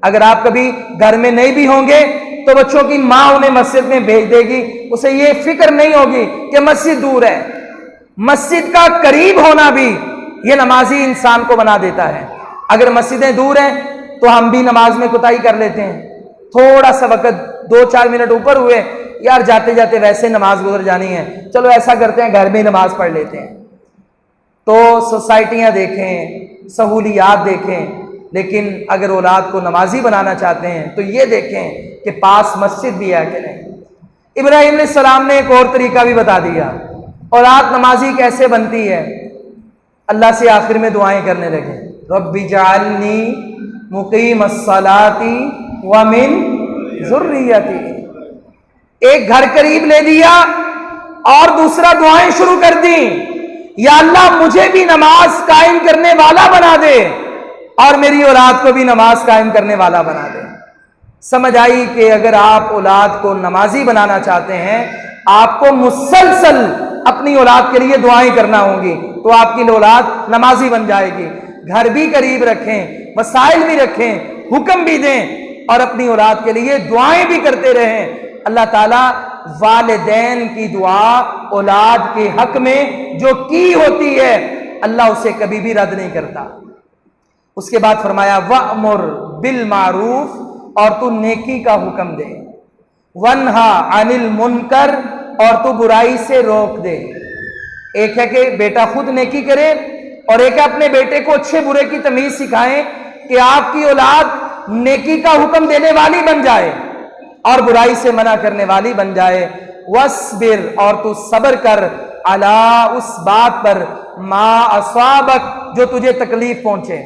اگر آپ کبھی گھر میں نہیں بھی ہوں گے تو بچوں کی ماں انہیں مسجد میں بھیج دے گی، اسے یہ فکر نہیں ہوگی کہ مسجد دور ہے۔ مسجد کا قریب ہونا بھی یہ نمازی انسان کو بنا دیتا ہے۔ اگر مسجدیں دور ہیں تو ہم بھی نماز میں کوتاہی کر لیتے ہیں، تھوڑا سا وقت 2-4 منٹ اوپر ہوئے، یار جاتے جاتے ویسے نماز گزر جانی ہے، چلو ایسا کرتے ہیں گھر میں نماز پڑھ لیتے ہیں۔ تو سوسائٹیاں دیکھیں، سہولیات دیکھیں، لیکن اگر اولاد کو نمازی بنانا چاہتے ہیں تو یہ دیکھیں کہ پاس مسجد بھی ہے کہ نہیں۔ ابراہیم علیہ السلام نے ایک اور طریقہ بھی بتا دیا، اولاد نمازی کیسے بنتی ہے۔ اللہ سے آخر میں دعائیں کرنے لگے، رب اجعلنی مقیم الصلاۃ ومن ذریتی۔ ایک گھر قریب لے لیا اور دوسرا دعائیں شروع کر دیں، یا اللہ مجھے بھی نماز قائم کرنے والا بنا دے اور میری اولاد کو بھی نماز قائم کرنے والا بنا دے۔ سمجھ آئی کہ اگر آپ اولاد کو نمازی بنانا چاہتے ہیں، آپ کو مسلسل اپنی اولاد کے لیے دعائیں کرنا ہوں گی، تو آپ کی اولاد نمازی بن جائے گی۔ گھر بھی قریب رکھیں، وسائل بھی رکھیں، حکم بھی دیں اور اپنی اولاد کے لیے دعائیں بھی کرتے رہیں۔ اللہ تعالیٰ والدین کی دعا اولاد کے حق میں جو کی ہوتی ہے اللہ اسے کبھی بھی رد نہیں کرتا۔ اس کے بعد فرمایا وَأْمُرْ بِالْمَعْرُوفِ، اور تو نیکی کا حکم دے، وَانْهَا عَنِ الْمُنْكَرِ، اور تو برائی سے روک دے۔ ایک ہے کہ بیٹا خود نیکی کرے اور ایک ہے اپنے بیٹے کو اچھے برے کی تمیز سکھائیں کہ آپ کی اولاد نیکی کا حکم دینے والی بن جائے اور برائی سے منع کرنے والی بن جائے۔ وَاصْبِرْ، اور تو صبر کر، عَلَىٰ، اس بات پر، مَا أَصَابَكَ، جو تجھے تکلیف پہنچے،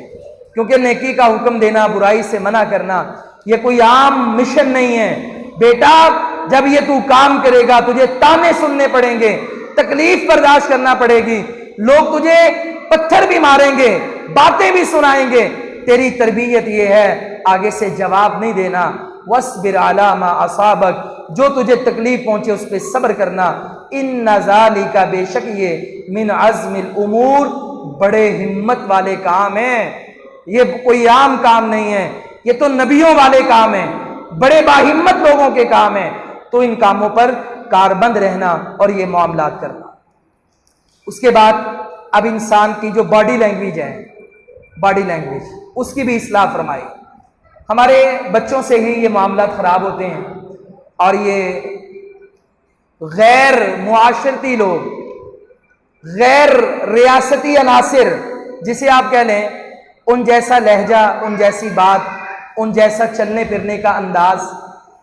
کیونکہ نیکی کا حکم دینا، برائی سے منع کرنا یہ کوئی عام مشن نہیں ہے۔ بیٹا جب یہ تو کام کرے گا تجھے تانے سننے پڑیں گے، تکلیف برداشت کرنا پڑے گی، لوگ تجھے پتھر بھی ماریں گے، باتیں بھی سنائیں گے، تیری تربیت یہ ہے آگے سے جواب نہیں دینا۔ وَاصْبِرْ عَلَىٰ مَا أَصَابَكَ، جو تجھے تکلیف پہنچے اس پہ صبر کرنا۔ إِنَّ ذَلِكَ، بے شک یہ، مِنْ عَزْمِ الْأُمُورِ، بڑے ہمت والے کام ہیں، یہ کوئی عام کام نہیں ہے، یہ تو نبیوں والے کام ہیں، بڑے باہمت لوگوں کے کام ہیں۔ تو ان کاموں پر کاربند رہنا اور یہ معاملات کرنا۔ اس کے بعد اب انسان کی جو باڈی لینگویج ہے، باڈی لینگویج، اس کی بھی اصلاح فرمائی۔ ہمارے بچوں سے ہی یہ معاملات خراب ہوتے ہیں اور یہ غیر معاشرتی لوگ، غیر ریاستی عناصر جسے آپ کہہ لیں، ان جیسا لہجہ، ان جیسی بات، ان جیسا چلنے پھرنے کا انداز،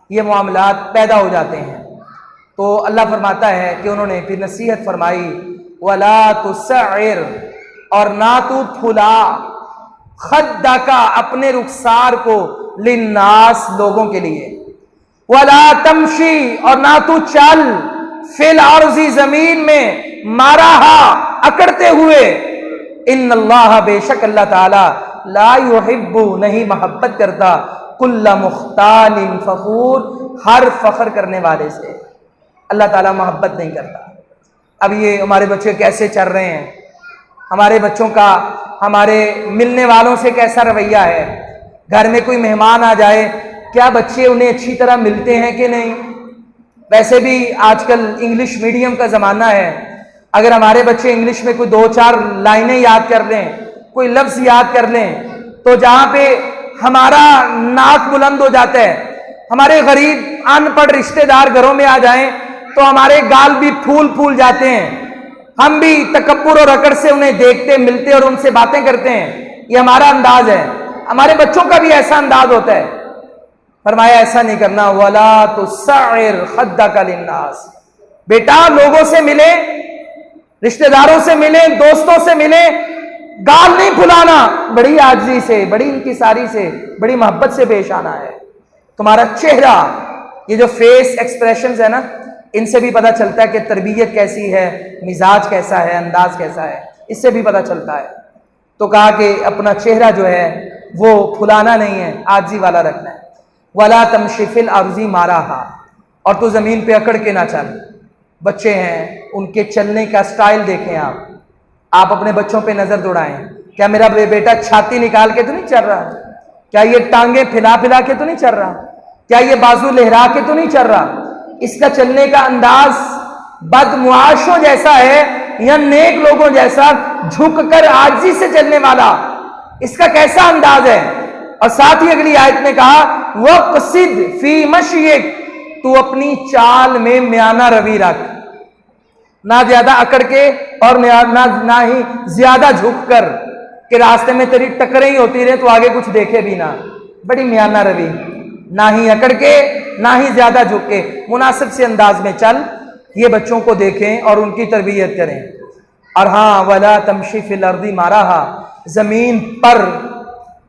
یہ معاملات پیدا ہو جاتے ہیں۔ تو اللہ فرماتا ہے کہ انہوں نے پھر نصیحت فرمائی، وَلَا تُسَعِّرْ، اور نہ تو پھلا، خدک، اپنے رخسار کو، للناس، لوگوں کے لیے، وَلَا تَمْشِي، اور نہ تو چل، فِي الْأَرْضِ، زمین میں، مارہا، اکڑتے ہوئے، ان اللہ، بے شک اللہ تعالی، لا يحب، نہیں محبت کرتا، کل مختال فخور، ہر فخر کرنے والے سے اللہ تعالیٰ محبت نہیں کرتا۔ اب یہ ہمارے بچے کیسے چل رہے ہیں، ہمارے بچوں کا ہمارے ملنے والوں سے کیسا رویہ ہے، گھر میں کوئی مہمان آ جائے کیا بچے انہیں اچھی طرح ملتے ہیں کہ نہیں؟ ویسے بھی آج کل انگلش میڈیم کا زمانہ ہے، اگر ہمارے بچے انگلش میں کوئی 2-4 لائنیں یاد کر لیں، کوئی لفظ یاد کر لیں، تو جہاں پہ ہمارا ناک بلند ہو جاتا ہے، ہمارے غریب ان پڑھ رشتہ دار گھروں میں آ جائیں تو ہمارے گال بھی پھول جاتے ہیں، ہم بھی تکبر اور اکڑ سے انہیں دیکھتے، ملتے اور ان سے باتیں کرتے ہیں۔ یہ ہمارا انداز ہے، ہمارے بچوں کا بھی ایسا انداز ہوتا ہے۔ فرمایا ایسا نہیں کرنا، وَلَا تُسَعِّرْ خَدَّكَ لِلنَّاسِ، بیٹا لوگوں سے ملے، رشتہ داروں سے ملے، دوستوں سے ملے، گال نہیں پھلانا، بڑی عاجزی سے، بڑی انکساری سے، بڑی محبت سے پیش آنا ہے۔ تمہارا چہرہ، یہ جو فیس ایکسپریشنز ہے نا، ان سے بھی پتہ چلتا ہے کہ تربیت کیسی ہے، مزاج کیسا ہے، انداز کیسا ہے، اس سے بھی پتہ چلتا ہے۔ تو کہا کہ اپنا چہرہ جو ہے وہ پھلانا نہیں ہے، عاجزی والا رکھنا ہے۔ وَلَا تَمْشِ فِي الْأَرْضِ مَرَحًا، اور تو زمین پہ اکڑ کے نہ چل۔ بچے ہیں، ان کے چلنے کا سٹائل دیکھیں آپ اپنے بچوں پہ نظر دوڑائیں، کیا میرا بیٹا چھاتی نکال کے تو نہیں چل رہا؟ کیا یہ ٹانگیں پھیلا پھیلا کے تو نہیں چل رہا؟ کیا یہ بازو لہرا کے تو نہیں چل رہا؟ اس کا چلنے کا انداز بدمعاشوں جیسا ہے یا نیک لوگوں جیسا جھک کر عاجزی سے چلنے والا؟ اس کا کیسا انداز ہے؟ اور ساتھ ہی اگلی آیت میں کہا وَقْصِدْ فِي مَشْيِكَ، تو اپنی چال میں میانہ روی رکھ، نہ زیادہ اکڑ کے اور نہ ہی زیادہ جھک کر کہ راستے میں تیری ٹکریں ہی ہوتی رہے تو آگے کچھ دیکھے بھی نہ۔ بڑی میانہ روی، نہ ہی اکڑ کے نہ ہی زیادہ جھک کے، مناسب سے انداز میں چل۔ یہ بچوں کو دیکھیں اور ان کی تربیت کریں۔ اور ہاں وَلَا تَمْشِ فِي الْأَرْضِ مَرَحًا، زمین پر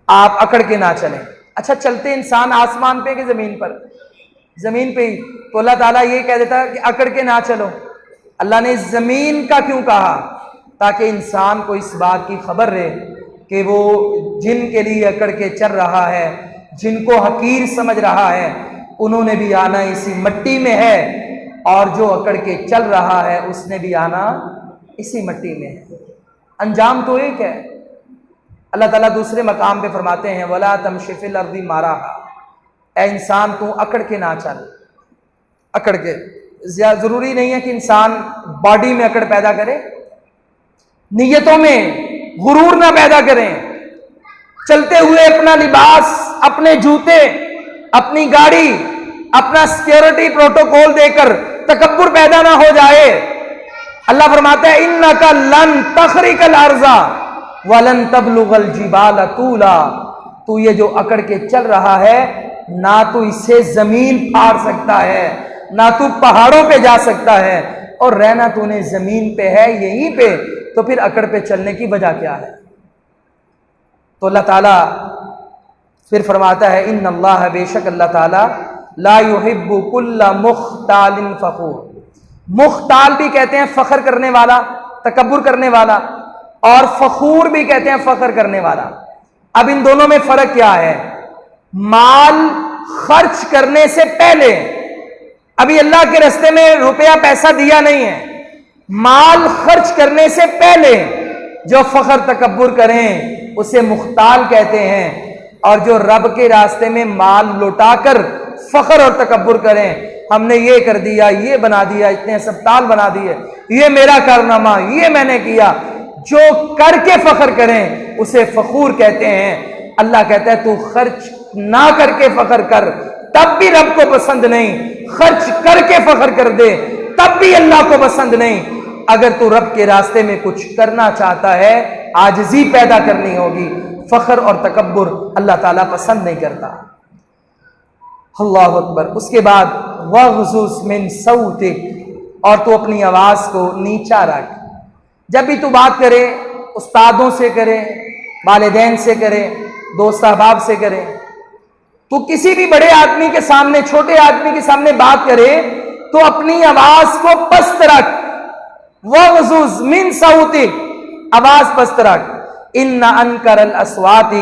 آپ اکڑ کے نہ چلیں۔ اچھا، چلتے انسان آسمان پہ کہ زمین پر؟ زمین پہ ہی، تو اللہ تعالیٰ یہ کہہ دیتا کہ اکڑ کے نہ چلو۔ اللہ نے زمین کا کیوں کہا؟ تاکہ انسان کو اس بات کی خبر رہے کہ وہ جن کے لیے اکڑ کے چل رہا ہے، جن کو حقیر سمجھ رہا ہے، انہوں نے بھی آنا اسی مٹی میں ہے، اور جو اکڑ کے چل رہا ہے اس نے بھی آنا اسی مٹی میں ہے۔ انجام تو ایک ہے۔ اللہ تعالیٰ دوسرے مقام پہ فرماتے ہیں وَلَا تَمْشِ فِي الْأَرْضِ مَرَحًا، اے انسان تو اکڑ کے نہ چل۔ اکڑ کے ضروری نہیں ہے کہ انسان باڈی میں اکڑ پیدا کرے، نیتوں میں غرور نہ پیدا کریں۔ چلتے ہوئے اپنا لباس، اپنے جوتے، اپنی گاڑی، اپنا سیکیورٹی پروٹوکول دے کر تکبر پیدا نہ ہو جائے۔ اللہ فرماتا ہے اِنَّكَ لَن تَخْرِقَ الْأَرْضَ وَلَن تَبْلُغَ الْجِبَالَ طُولًا، تو یہ جو اکڑ کے چل رہا ہے، نہ تو اسے زمین پھاڑ سکتا ہے، نہ تو پہاڑوں پہ جا سکتا ہے، اور رہنا تو نے زمین پہ ہے یہیں پہ، تو پھر اکڑ پہ چلنے کی وجہ کیا ہے؟ تو اللہ تعالیٰ پھر فرماتا ہے ان اللہ، بے شک اللہ تعالیٰ لا يحب كل مختال فخور۔ مختال بھی کہتے ہیں فخر کرنے والا، تکبر کرنے والا، اور فخور بھی کہتے ہیں فخر کرنے والا۔ اب ان دونوں میں فرق کیا ہے؟ مال خرچ کرنے سے پہلے، ابھی اللہ کے راستے میں روپیہ پیسہ دیا نہیں ہے، مال خرچ کرنے سے پہلے جو فخر تکبر کریں اسے مختال کہتے ہیں، اور جو رب کے راستے میں مال لوٹا کر فخر اور تکبر کریں، ہم نے یہ کر دیا، یہ بنا دیا، اتنے اسپتال بنا دیے، یہ میرا کارنامہ، یہ میں نے کیا، جو کر کے فخر کریں اسے فخور کہتے ہیں۔ اللہ کہتا ہے تو خرچ نہ کر کے فخر کر، تب بھی رب کو پسند نہیں، خرچ کر کے فخر کر دے تب بھی اللہ کو پسند نہیں۔ اگر تو رب کے راستے میں کچھ کرنا چاہتا ہے، عاجزی پیدا کرنی ہوگی، فخر اور تکبر اللہ تعالیٰ پسند نہیں کرتا۔ اللہ اکبر۔ اس کے بعد وَغْضُضْ مِن صَوْتِكَ، اور تو اپنی آواز کو نیچا رکھ۔ جب بھی تو بات کرے، استادوں سے کرے، والدین سے کرے، دوست احباب سے کرے، تو کسی بھی بڑے آدمی کے سامنے، چھوٹے آدمی کے سامنے بات کرے تو اپنی آواز کو پست رکھ۔ وَغْضُضْ مِن صَوْتِكَ، آواز پست رکھ۔ اِنَّ أَنْكَرَ الْأَصْوَاتِ،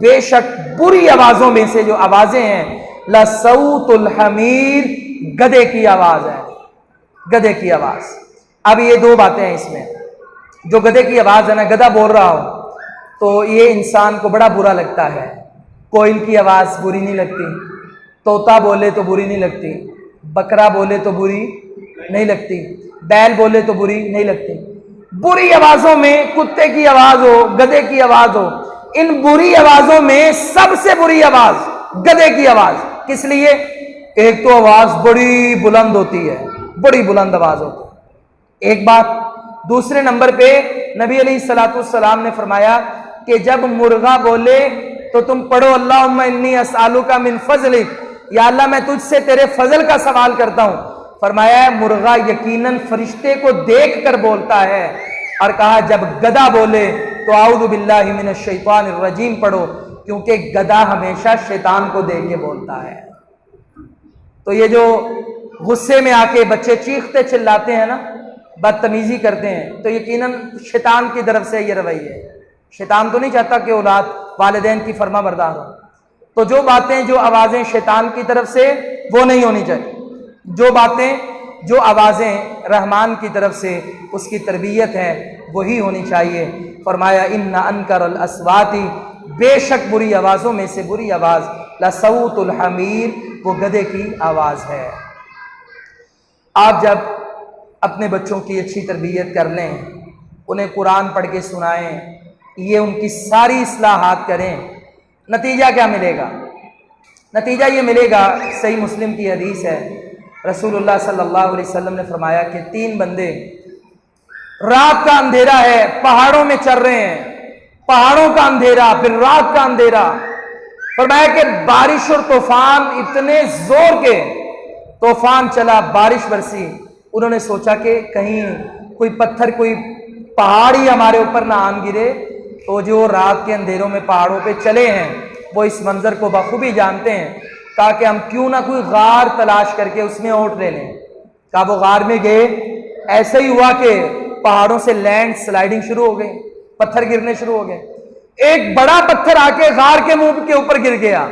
بے شک بری آوازوں میں سے جو آوازیں ہیں، لَصَوْتُ الْحَمِيرِ، گدھے کی آواز ہے، گدھے کی آواز۔ اب یہ دو باتیں ہیں اس میں، جو گدھے کی آواز ہے نا، گدھا بول رہا ہو تو یہ انسان کو بڑا برا لگتا ہے۔ کوئل کی آواز بری نہیں لگتی، طوطا بولے تو بری نہیں لگتی، بکرا بولے تو بری نہیں لگتی، بیل بولے تو بری نہیں لگتی۔ بری آوازوں میں کتے کی آواز ہو، گدھے کی آواز ہو، ان بری آوازوں میں سب سے بری آواز گدھے کی آواز۔ کس لیے؟ ایک تو آواز بڑی بلند ہوتی ہے، بڑی بلند آواز ہوتی ہے، ایک بات۔ دوسرے نمبر پہ نبی علیہ الصلوۃ والسلام نے فرمایا کہ جب مرغا بولے تو تم پڑھو اللہم انی اسألک من فضلک، یا اللہ میں تجھ سے تیرے فضل کا سوال کرتا ہوں۔ فرمایا ہے مرغا یقیناً فرشتے کو دیکھ کر بولتا ہے، اور کہا جب گدھا بولے تو اعوذ باللہ من الشیطان الرجیم پڑھو، کیونکہ گدھا ہمیشہ شیطان کو دیکھ کے بولتا ہے۔ تو یہ جو غصے میں آ کے بچے چیختے چلاتے ہیں نا، بدتمیزی کرتے ہیں، تو یقیناً شیطان کی طرف سے یہ رویہ ہے۔ شیطان تو نہیں چاہتا کہ اولاد والدین کی فرما بردار ہو۔ تو جو باتیں جو آوازیں شیطان کی طرف سے وہ نہیں ہونی چاہیے، جو باتیں جو آوازیں رحمان کی طرف سے اس کی تربیت ہے وہی ہونی چاہیے۔ فرمایا ان انکر الاصوات، بے شک بری آوازوں میں سے بری آواز لصوت الحمیر، وہ گدھے کی آواز ہے۔ آپ جب اپنے بچوں کی اچھی تربیت کر لیں، انہیں قرآن پڑھ کے سنائیں، یہ ان کی ساری اصلاحات کریں، نتیجہ کیا ملے گا؟ نتیجہ یہ ملے گا، صحیح مسلم کی حدیث ہے، رسول اللہ صلی اللہ علیہ وسلم نے فرمایا کہ 3 بندے رات کا اندھیرا ہے، پہاڑوں میں چل رہے ہیں، پہاڑوں کا اندھیرا پھر رات کا اندھیرا، فرمایا کہ بارش اور طوفان، اتنے زور کے طوفان چلا، بارش برسی، انہوں نے سوچا کہ کہیں کوئی پتھر کوئی پہاڑی ہمارے اوپر نہ آن گرے، تو جو رات کے اندھیروں میں پہاڑوں پہ چلے ہیں وہ اس منظر کو بخوبی جانتے ہیں، کہا کہ ہم کیوں نہ کوئی غار تلاش کر کے اس میں اوٹ لے لیں۔ کہا وہ غار میں گئے، ایسے ہی ہوا کہ پہاڑوں سے لینڈ سلائیڈنگ شروع ہو گئی، پتھر گرنے شروع ہو گئے، ایک بڑا پتھر آ کے غار کے منہ کے اوپر گر گیا،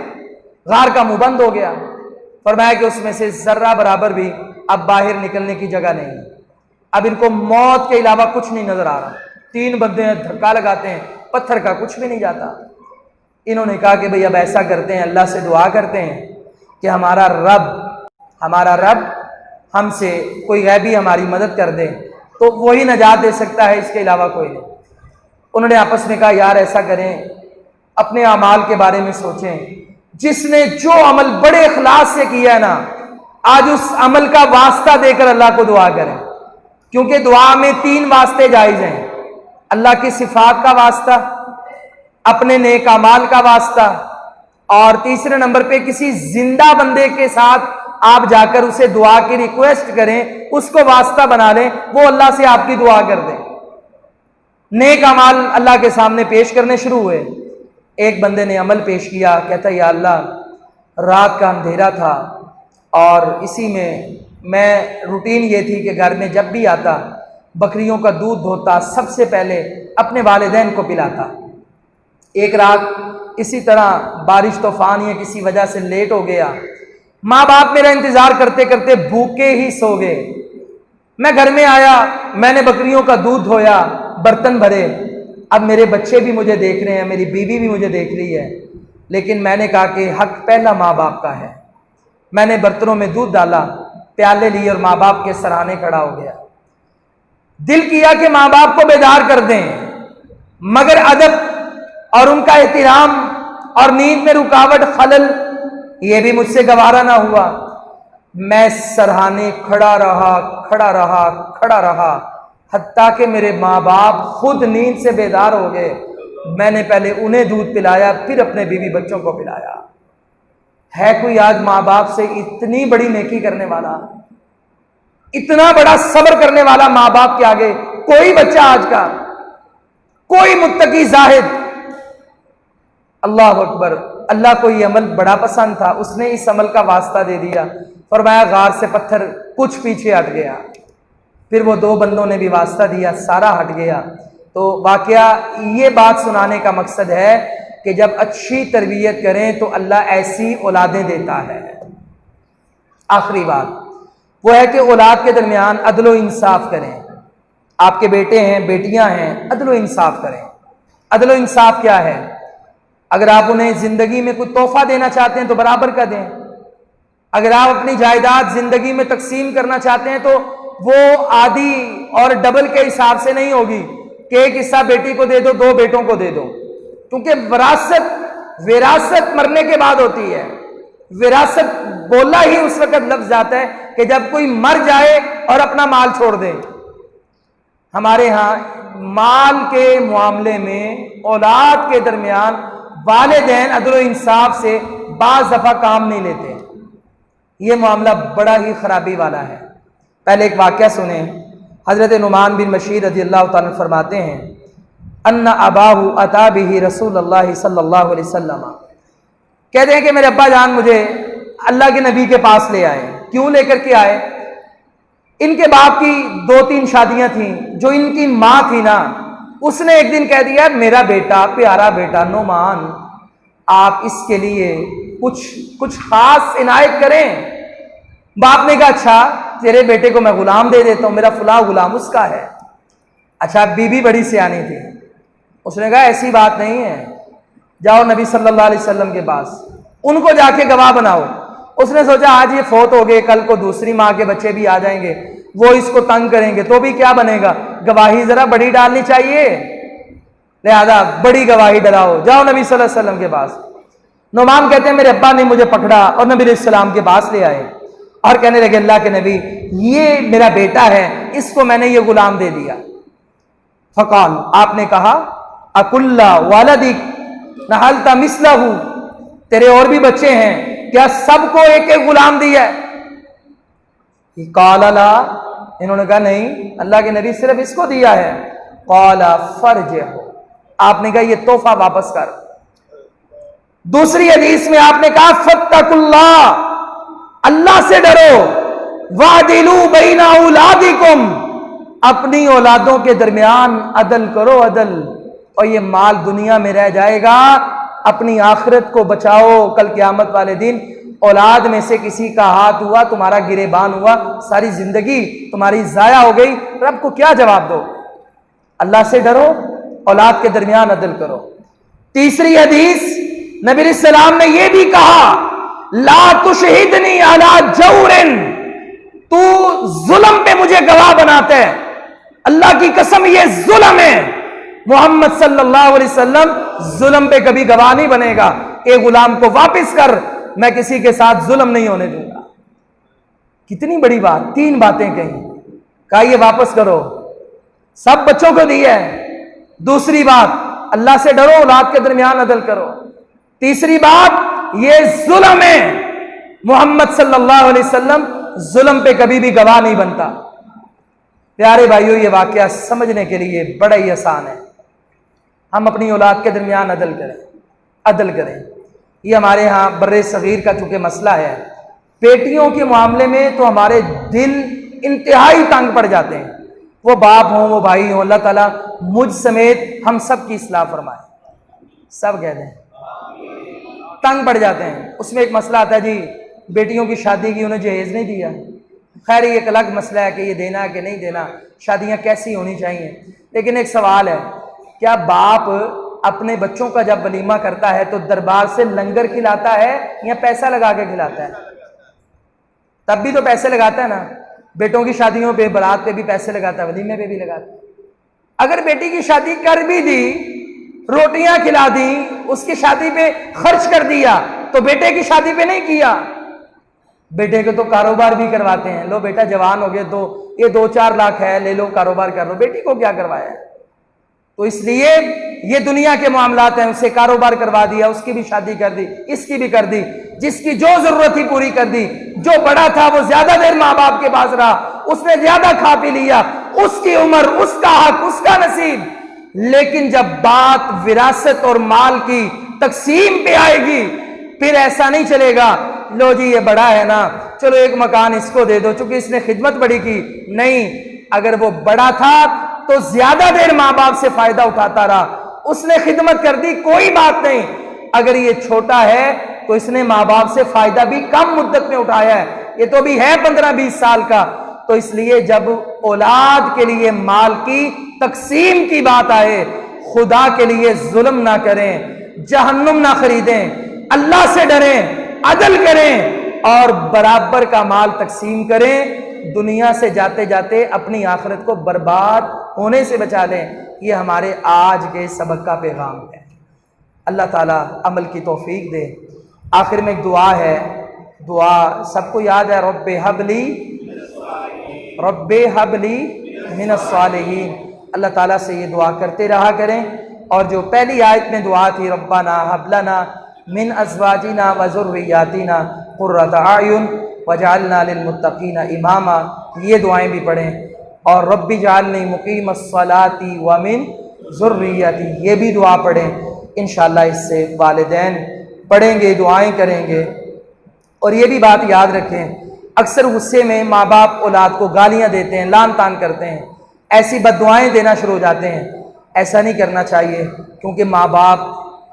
غار کا منہ بند ہو گیا۔ فرمایا کہ اس میں سے ذرہ برابر بھی اب باہر نکلنے کی جگہ نہیں، اب ان کو موت کے علاوہ کچھ نہیں نظر آ رہا۔ 3 بندے ہیں، دھکا لگاتے ہیں، پتھر کا کچھ بھی نہیں جاتا۔ انہوں نے کہا کہ بھئی اب ایسا کرتے ہیں، اللہ سے دعا کرتے ہیں کہ ہمارا رب ہم سے کوئی غیبی ہماری مدد کر دے، تو وہی نجات دے سکتا ہے، اس کے علاوہ کوئی نہیں۔ انہوں نے آپس میں کہا یار ایسا کریں، اپنے اعمال کے بارے میں سوچیں، جس نے جو عمل بڑے اخلاص سے کیا ہے نا، آج اس عمل کا واسطہ دے کر اللہ کو دعا کریں، کیونکہ دعا میں 3 واسطے جائز ہیں، اللہ کی صفات کا واسطہ، اپنے نیک اعمال کا واسطہ، اور تیسرے نمبر پہ کسی زندہ بندے کے ساتھ آپ جا کر اسے دعا کی ریکویسٹ کریں، اس کو واسطہ بنا لیں، وہ اللہ سے آپ کی دعا کر دیں۔ نیک اعمال اللہ کے سامنے پیش کرنے شروع ہوئے۔ ایک بندے نے عمل پیش کیا، کہتا یا اللہ رات کا اندھیرا تھا اور اسی میں روٹین یہ تھی کہ گھر میں جب بھی آتا بکریوں کا دودھ دھوتا، سب سے پہلے اپنے والدین کو پلاتا۔ ایک رات اسی طرح بارش طوفان یا کسی وجہ سے لیٹ ہو گیا، ماں باپ میرا انتظار کرتے کرتے بھوکے ہی سو گئے۔ میں گھر میں آیا، میں نے بکریوں کا دودھ دھویا، برتن بھرے، اب میرے بچے بھی مجھے دیکھ رہے ہیں، میری بیوی بھی مجھے دیکھ رہی ہے، لیکن میں نے کہا کہ حق پہلا ماں باپ کا ہے۔ میں نے برتنوں میں دودھ ڈالا، پیالے لیے اور ماں باپ کے سرانے کھڑا ہو گیا۔ دل کیا کہ ماں باپ کو بیدار کر دیں، مگر ادب اور ان کا احترام اور نیند میں رکاوٹ خلل یہ بھی مجھ سے گوارا نہ ہوا۔ میں سرہانے کھڑا رہا حتیٰ کہ میرے ماں باپ خود نیند سے بیدار ہو گئے۔ میں نے پہلے انہیں دودھ پلایا، پھر اپنے بیوی بچوں کو پلایا۔ ہے کوئی آج ماں باپ سے اتنی بڑی نیکی کرنے والا، اتنا بڑا صبر کرنے والا ماں باپ کے آگے؟ کوئی بچہ آج کا، کوئی متقی زاہد؟ اللہ اکبر! اللہ کو یہ عمل بڑا پسند تھا، اس نے اس عمل کا واسطہ دے دیا۔ فرمایا غار سے پتھر کچھ پیچھے ہٹ گیا، پھر وہ 2 بندوں نے بھی واسطہ دیا، سارا ہٹ گیا۔ تو واقعہ یہ بات سنانے کا مقصد ہے کہ جب اچھی تربیت کریں تو اللہ ایسی اولادیں دیتا ہے۔ آخری بات وہ ہے کہ اولاد کے درمیان عدل و انصاف کریں۔ آپ کے بیٹے ہیں، بیٹیاں ہیں، عدل و انصاف کریں۔ عدل و انصاف کیا ہے؟ اگر آپ انہیں زندگی میں کوئی تحفہ دینا چاہتے ہیں تو برابر کا دیں۔ اگر آپ اپنی جائیداد زندگی میں تقسیم کرنا چاہتے ہیں تو وہ آدھی اور ڈبل کے حساب سے نہیں ہوگی کہ ایک حصہ بیٹی کو دے دو، 2 بیٹوں کو دے دو، کیونکہ وراثت مرنے کے بعد ہوتی ہے۔ وراثت بولا ہی اس وقت لفظ آتا ہے کہ جب کوئی مر جائے اور اپنا مال چھوڑ دے۔ ہمارے ہاں مال کے معاملے میں اولاد کے درمیان والدین عدل و انصاف سے بعض دفعہ کام نہیں لیتے، یہ معاملہ بڑا ہی خرابی والا ہے۔ پہلے ایک واقعہ سنیں۔ حضرت نعمان بن بشیر رضی اللہ تعالیٰ فرماتے ہیں ان اباہ اتی بہ رسول اللہ صلی اللہ علیہ وسلم، کہتے ہیں کہ میرے ابا جان مجھے اللہ کے نبی کے پاس لے آئے۔ کیوں لے کر کے آئے؟ ان کے باپ کی 2-3 شادیاں تھیں، جو ان کی ماں تھی نا، اس نے ایک دن کہہ دیا میرا بیٹا، پیارا بیٹا نعمان، آپ اس کے لیے کچھ خاص عنایت کریں۔ باپ نے کہا اچھا تیرے بیٹے کو میں غلام دے دیتا ہوں، میرا فلاں غلام اس کا ہے۔ اچھا بی بی بڑی سیانی تھی، اس نے کہا ایسی بات نہیں ہے، جاؤ نبی صلی اللہ علیہ وسلم کے پاس، ان کو جا کے گواہ بناؤ۔ اس نے سوچا آج یہ فوت ہو گئے، کل کو دوسری ماں کے بچے بھی آ جائیں گے، وہ اس کو تنگ کریں گے تو بھی کیا بنے گا، گواہی ذرا بڑی ڈالنی چاہیے، لہذا بڑی گواہی ڈلاؤ، جاؤ نبی صلی اللہ علیہ وسلم کے پاس۔ نعمان کہتے ہیں میرے ابا نے مجھے پکڑا اور نبی علیہ السلام کے پاس لے آئے اور کہنے لگے اللہ کے نبی یہ میرا بیٹا ہے، اس کو میں نے یہ غلام دے دیا۔ فقال آپ نے کہا اکل والدک نحلت مثلہ، تیرے اور بھی بچے ہیں کیا سب کو ایک ایک غلام دیا ہے؟ قال لا، انہوں نے کہا نہیں اللہ کے نبی صرف اس کو دیا ہے۔ قال فرجہ، آپ نے کہا یہ تحفہ واپس کر۔ دوسری حدیث میں آپ نے کہا فاتقوا اللہ، اللہ سے ڈرو، وعدلوا بین اولادکم، اپنی اولادوں کے درمیان عدل کرو، عدل، اور یہ مال دنیا میں رہ جائے گا، اپنی آخرت کو بچاؤ، کل قیامت والے دن اولاد میں سے کسی کا ہاتھ ہوا، تمہارا گریبان ہوا، ساری زندگی تمہاری ضائع ہو گئی، رب کو کیا جواب دو؟ اللہ سے ڈرو، اولاد کے درمیان عدل کرو۔ تیسری حدیث نبی علیہ السلام نے یہ بھی کہا لا تشہدنی علی جور، تو ظلم پہ مجھے گواہ بناتا ہے، اللہ کی قسم یہ ظلم ہے، محمد صلی اللہ علیہ وسلم ظلم پہ کبھی گواہ نہیں بنے گا، اے غلام کو واپس کر، میں کسی کے ساتھ ظلم نہیں ہونے دوں گا۔ کتنی بڑی بات، تین باتیں کہیں، کہا یہ واپس کرو، سب بچوں کو دی ہے۔ دوسری بات اللہ سے ڈرو، اولاد کے درمیان عدل کرو۔ تیسری بات یہ ظلم ہے، محمد صلی اللہ علیہ وسلم ظلم پہ کبھی بھی گواہ نہیں بنتا۔ پیارے بھائیو یہ واقعہ سمجھنے کے لیے بڑا ہی آسان ہے، ہم اپنی اولاد کے درمیان عدل کریں۔ یہ ہمارے ہاں بر صغیر کا چونکہ مسئلہ ہے، بیٹیوں کے معاملے میں تو ہمارے دل انتہائی تنگ پڑ جاتے ہیں، وہ باپ ہوں وہ بھائی ہوں، اللہ تعالیٰ مجھ سمیت ہم سب کی اصلاح فرمائے، سب کہہ دیں تنگ پڑ جاتے ہیں۔ اس میں ایک مسئلہ آتا ہے جی بیٹیوں کی شادی کی انہیں جہیز نہیں دیا، خیر یہ ایک الگ مسئلہ ہے کہ یہ دینا ہے کہ نہیں دینا، شادیاں کیسی ہونی چاہیے، لیکن ایک سوال ہے کیا باپ اپنے بچوں کا جب ولیمہ کرتا ہے تو دربار سے لنگر کھلاتا ہے یا پیسہ لگا کے کھلاتا ہے؟ تب بھی تو پیسے لگاتا ہے نا، بیٹوں کی شادیوں پہ برات پہ بھی پیسے لگاتا ہے، ولیمے پہ بھی لگاتا ہے۔ اگر بیٹی کی شادی کر بھی دی، روٹیاں کھلا دی، اس کی شادی پہ خرچ کر دیا، تو بیٹے کی شادی پہ نہیں کیا۔ بیٹے کو تو کاروبار بھی کرواتے ہیں، لو بیٹا جوان ہو گئے تو یہ 2-4 لاکھ ہے، لے لو کاروبار کر لو، بیٹی کو کیا کروایا ہے؟ تو اس لیے یہ دنیا کے معاملات ہیں، اسے کاروبار کروا دیا، اس کی بھی شادی کر دی، اس کی بھی کر دی، جس کی جو ضرورت تھی پوری کر دی، جو بڑا تھا وہ زیادہ دیر ماں باپ کے پاس رہا، اس نے زیادہ کھا پی لیا، اس کی عمر، اس کا حق، اس کا نصیب۔ لیکن جب بات وراثت اور مال کی تقسیم پہ آئے گی پھر ایسا نہیں چلے گا لو جی یہ بڑا ہے نا چلو ایک مکان اس کو دے دو چونکہ اس نے خدمت بڑی کی، نہیں، اگر وہ بڑا تھا تو زیادہ دیر ماں باپ سے فائدہ اٹھاتا رہا، اس نے خدمت کر دی، کوئی بات نہیں۔ اگر یہ چھوٹا ہے تو اس نے ماں باپ سے فائدہ بھی کم مدت میں اٹھایا ہے، یہ تو بھی ہے 15-20 سال کا۔ تو اس لیے جب اولاد کے لیے مال کی تقسیم کی بات آئے، خدا کے لیے ظلم نہ کریں، جہنم نہ خریدیں، اللہ سے ڈریں، عدل کریں اور برابر کا مال تقسیم کریں، دنیا سے جاتے جاتے اپنی آخرت کو برباد ہونے سے بچا لیں۔ یہ ہمارے آج کے سبق کا پیغام ہے۔ اللہ تعالیٰ عمل کی توفیق دے۔ آخر میں ایک دعا ہے، دعا سب کو یاد ہے، رب حب لی من الصالحین۔ اللہ تعالیٰ سے یہ دعا کرتے رہا کریں، اور جو پہلی آیت میں دعا تھی ربنا حب لنا من ازواجنا وذریاتنا قرۃ اعین وجعلنا للمتقین اماما، یہ دعائیں بھی پڑھیں، اور رب اجعلنی مقیم الصلاۃ ومن ذریتی، یہ بھی دعا پڑھیں۔ انشاءاللہ اس سے والدین پڑھیں گے، دعائیں کریں گے۔ اور یہ بھی بات یاد رکھیں، اکثر غصے میں ماں باپ اولاد کو گالیاں دیتے ہیں، لان تان کرتے ہیں، ایسی بد دعائیں دینا شروع ہو جاتے ہیں، ایسا نہیں کرنا چاہیے، کیونکہ ماں باپ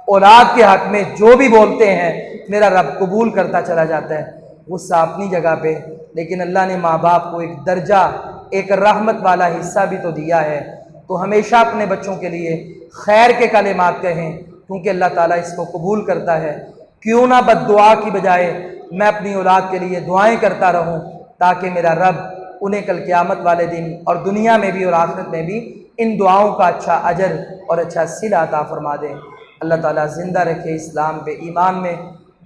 اولاد کے حق میں جو بھی بولتے ہیں میرا رب قبول کرتا چلا جاتا ہے۔ غصہ اپنی جگہ پہ، لیکن اللہ نے ماں باپ کو ایک درجہ، ایک رحمت والا حصہ بھی تو دیا ہے، تو ہمیشہ اپنے بچوں کے لیے خیر کے کلمات کہیں، کیونکہ اللہ تعالیٰ اس کو قبول کرتا ہے۔ کیوں نہ بد دعا کی بجائے میں اپنی اولاد کے لیے دعائیں کرتا رہوں، تاکہ میرا رب انہیں کل قیامت والے دن اور دنیا میں بھی اور آخرت میں بھی ان دعاؤں کا اچھا اجر اور اچھا صلہ عطا فرما دے۔ اللہ تعالیٰ زندہ رکھے اسلام پہ، ایمان میں،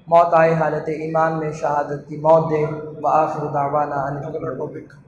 موت آئے حالت ایمان میں شہادت کی موت دے۔ وآخر دعوانا ان الحمد للہ۔